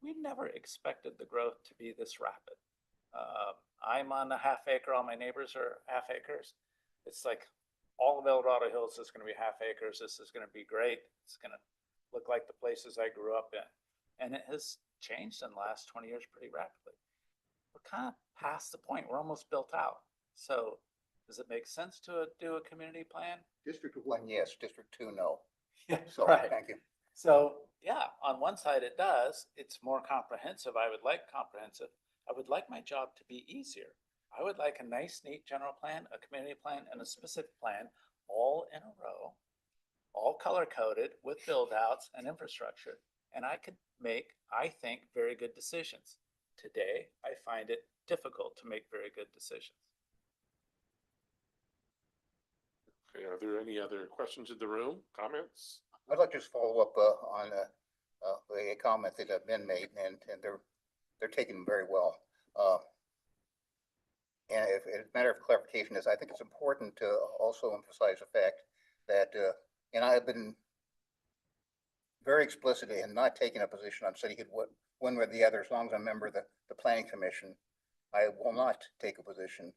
We never expected the growth to be this rapid. I'm on a half acre. All my neighbors are half acres. It's like all of El Dorado Hills is going to be half acres. This is going to be great. It's going to look like the places I grew up in. And it has changed in the last 20 years pretty rapidly. We're kind of past the point. We're almost built out. So does it make sense to do a community plan? District 1, yes. District 2, no. Yeah, So, right. thank you. So yeah, on one side it does. It's more comprehensive. I would like comprehensive. I would like my job to be easier. I would like a nice, neat general plan, a community plan, and a specific plan all in a row, all color coded with build outs and infrastructure. And I could make, I think, very good decisions. Today, I find it difficult to make very good decisions. Okay, are there any other questions in the room, comments? I'd like to just follow up on a comment that have been made, and they're taken very well. And if a matter of clarification is, I think it's important to also emphasize the fact that, and I have been very explicit in not taking a position on cityhood one way or the other, as long as I'm a member of the planning commission. I will not take a position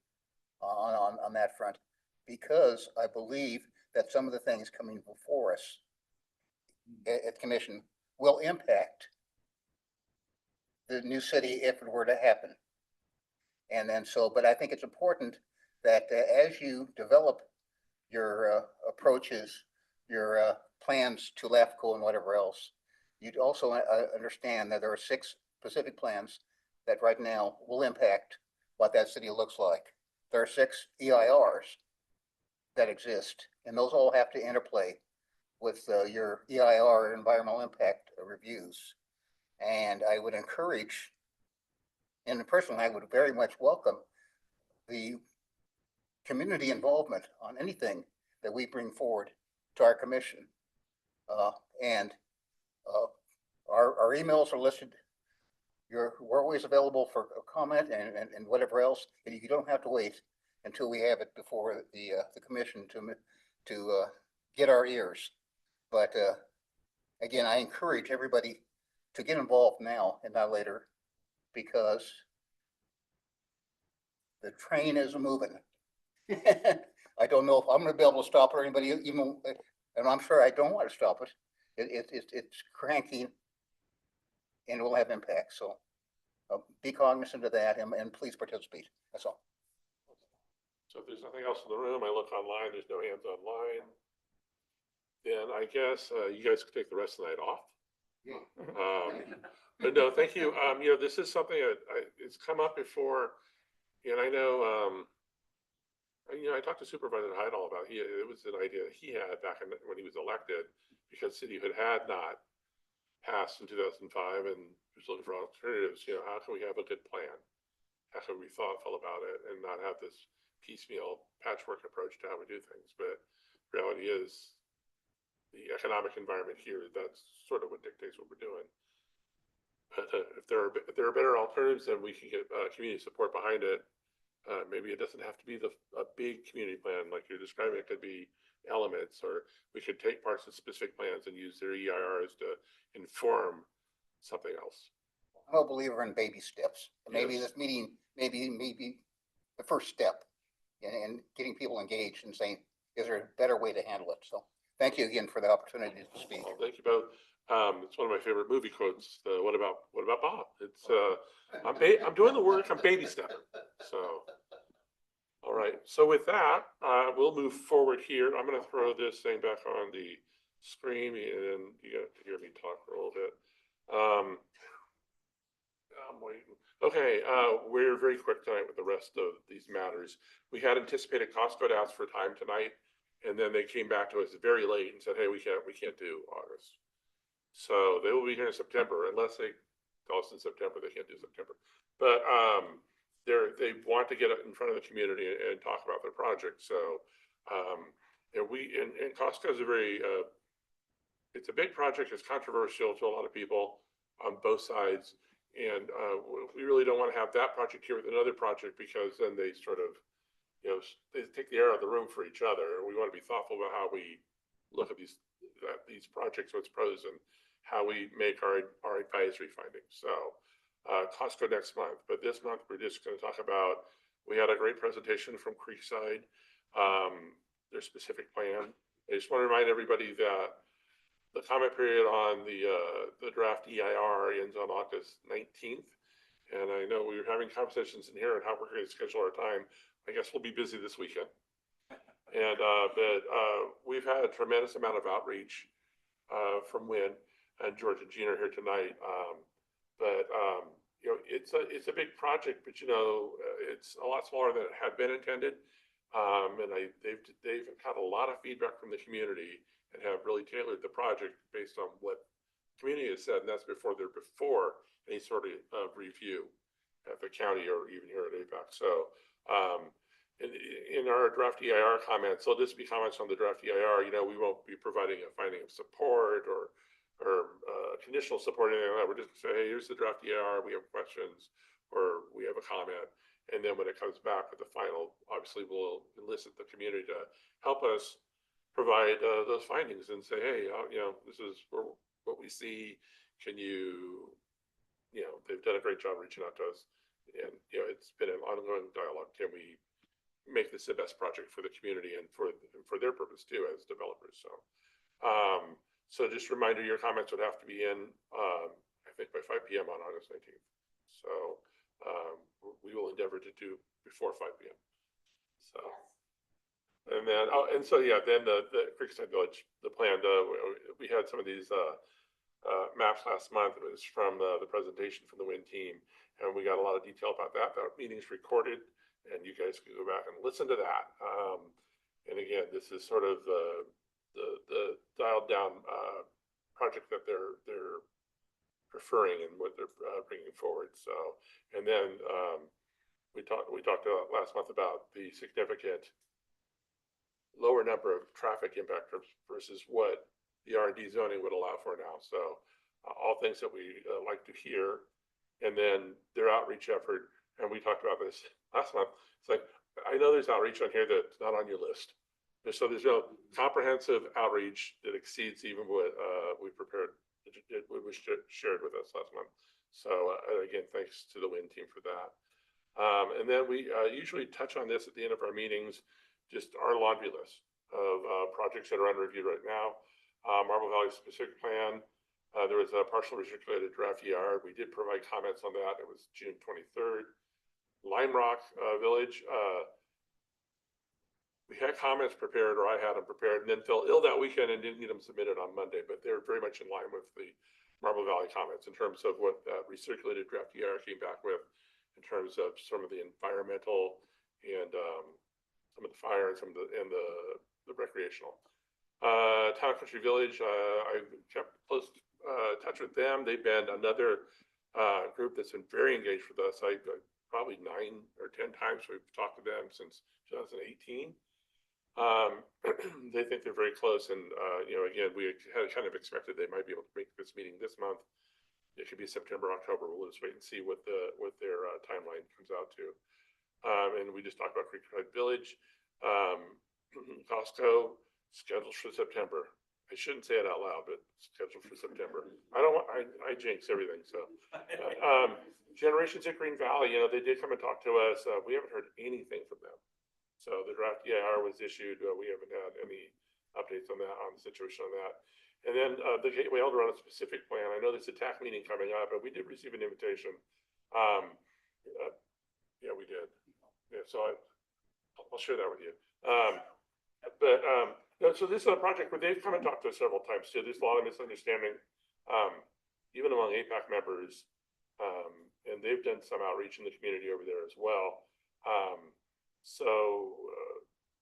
on that front, because I believe that some of the things coming before us at commission will impact the new city if it were to happen. And then so, but I think it's important that as you develop your approaches, your plans to LAFCO and whatever else, you'd also understand that there are 6 specific plans that right now will impact what that city looks like. There are 6 EIRs that exist, and those all have to interplay with your EIR, environmental impact reviews. And I would encourage, and personally, I would very much welcome the community involvement on anything that we bring forward to our commission. And our emails are listed. We're always available for a comment and whatever else. And you don't have to wait until we have it before the commission to get our ears. But again, I encourage everybody to get involved now and not later, because the train is moving. I don't know if I'm gonna be able to stop it or anybody even, and I'm sure I don't want to stop it. It's cranking and it will have impact, so be cognizant of that and please participate. That's all. So if there's nothing else in the room, I look online, there's no hands online. Then I guess you guys can take the rest of the night off. But no, thank you. This is something that it's come up before, and I know, I talked to Supervisor Heidel about, it was an idea that he had back when he was elected, because cityhood had not passed in 2005 and was looking for alternatives. How can we have a good plan? How can we be thoughtful about it and not have this piecemeal patchwork approach to how we do things? But reality is, the economic environment here, that's sort of what dictates what we're doing. But if there are better alternatives, then we can get community support behind it. Maybe it doesn't have to be a big community plan like you're describing. It could be elements, or we could take parts of specific plans and use their EIRs to inform something else. I'm a believer in baby steps. Maybe Yes. this meeting, maybe the first step in getting people engaged and saying, is there a better way to handle it? So thank you again for the opportunity to speak. Well, thank you both. It's one of my favorite movie quotes. What about Bob? It's I'm doing the work. I'm baby stepping. So, all right. So with that, we'll move forward here. I'm going to throw this thing back on the screen, and you got to hear me talk for a little bit. I'm waiting. Okay, we're very quick tonight with the rest of these matters. We had anticipated Costco to ask for time tonight, and then they came back to us very late and said, "Hey, we can't do August." So they will be here in September, unless they tell us in September they can't do September. But they want to get in front of the community and talk about their project. So and Costco is it's a big project. It's controversial to a lot of people on both sides. And we really don't want to have that project here with another project, because then they sort of, they take the air out of the room for each other. We want to be thoughtful about how we look at these projects, what's pros, and how we make our advisory findings. So Costco next month, but this month we're just going to talk about, we had a great presentation from Creekside, their specific plan. I just want to remind everybody that the comment period on the draft EIR ends on August 19th. And I know we were having conversations in here on how we're going to schedule our time. I guess we'll be busy this weekend. And but we've had a tremendous amount of outreach from Wynn, and George and Gene are here tonight. It's a big project, but it's a lot smaller than it had been intended. And they've had a lot of feedback from the community and have really tailored the project based on what the community has said, and that's before any sort of review at the county or even here at APAC. So in our draft EIR comments, so this will be comments on the draft EIR. We won't be providing a finding of support or conditional support or anything like that. We're just going to say, hey, here's the draft EIR. We have questions or we have a comment. And then when it comes back with the final, obviously we'll enlist the community to help us provide those findings and say, hey, this is what we see. Can they've done a great job reaching out to us, and it's been an ongoing dialogue. Can we make this the best project for the community and for their purpose too as developers? So just a reminder, your comments would have to be in, I think by 5 p.m. on August 19th. So we will endeavor to do before 5 p.m. So. And then, then the Creekside Village, the plan, we had some of these maps last month. It was from the presentation from the Wynn team, and we got a lot of detail about that. That meeting's recorded, and you guys can go back and listen to that. And again, this is sort of the dialed down project that they're preferring and what they're bringing forward. So, and then we talked last month about the significant lower number of traffic impact versus what the R&D zoning would allow for now. So all things that we like to hear. And then their outreach effort, and we talked about this last month. It's like, I know there's outreach on here that's not on your list. So there's no comprehensive outreach that exceeds even what we prepared, what was shared with us last month. So again, thanks to the Wynn team for that. And then we usually touch on this at the end of our meetings, just our laundry list of projects that are under review right now. Marble Valley specific plan, there was a partial recirculated draft ER. We did provide comments on that. It was June 23rd. Lime Rock Village, we had comments prepared, or I had them prepared, and then fell ill that weekend and didn't get them submitted on Monday, but they're very much in line with the Marble Valley comments in terms of what that recirculated draft ER came back with, in terms of some of the environmental and some of the fire and some of the recreational. Town Country Village, I kept close touch with them. They've been another group that's been very engaged with us. I probably 9 or 10 times we've talked to them since 2018. They think they're very close, and again, we had kind of expected they might be able to make this meeting this month. It could be September, October. We'll just wait and see what their timeline comes out to. And we just talked about Creekside Village. Costco scheduled for September. I shouldn't say it out loud, but scheduled for September. I jinx everything. So, Generations at Green Valley, they did come and talk to us. We haven't heard anything from them. So the draft EIR was issued. We haven't had any updates on that, on the situation on that. And then the Gateway Eldorado specific plan. I know there's a TAC meeting coming up, but we did receive an invitation. Yeah, we did. Yeah, so I'll share that with you. So this is a project where they've come and talked to us several times too. There's a lot of misunderstanding, even among APAC members, and they've done some outreach in the community over there as well.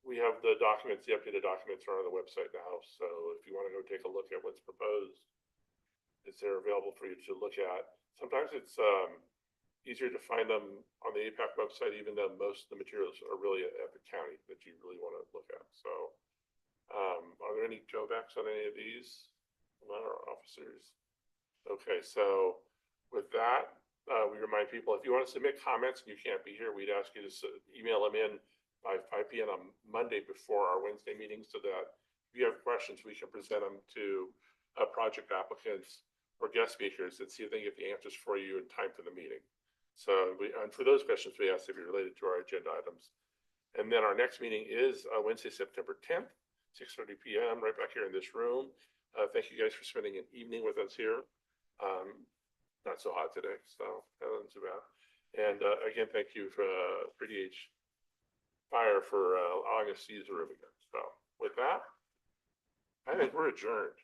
We have the documents, the updated documents are on the website now. So if you want to go take a look at what's proposed, it's there available for you to look at. Sometimes it's easier to find them on the APAC website, even though most of the materials are really at the county that you really want to look at. So are there any go backs on any of these from our officers? Okay, so with that, we remind people, if you want to submit comments and you can't be here, we'd ask you to email them in by 5 p.m. on Monday before our Wednesday meeting, so that if you have questions, we can present them to project applicants or guest speakers and see if they can get the answers for you in time for the meeting. So and for those questions, we ask to be related to our agenda items. And then our next meeting is Wednesday, September 10th, 6:30 p.m. right back here in this room. Thank you guys for spending an evening with us here. Not so hot today, so that wasn't too bad. And again, thank you for DH Fire for allowing us to use the room again. So with that, I think we're adjourned.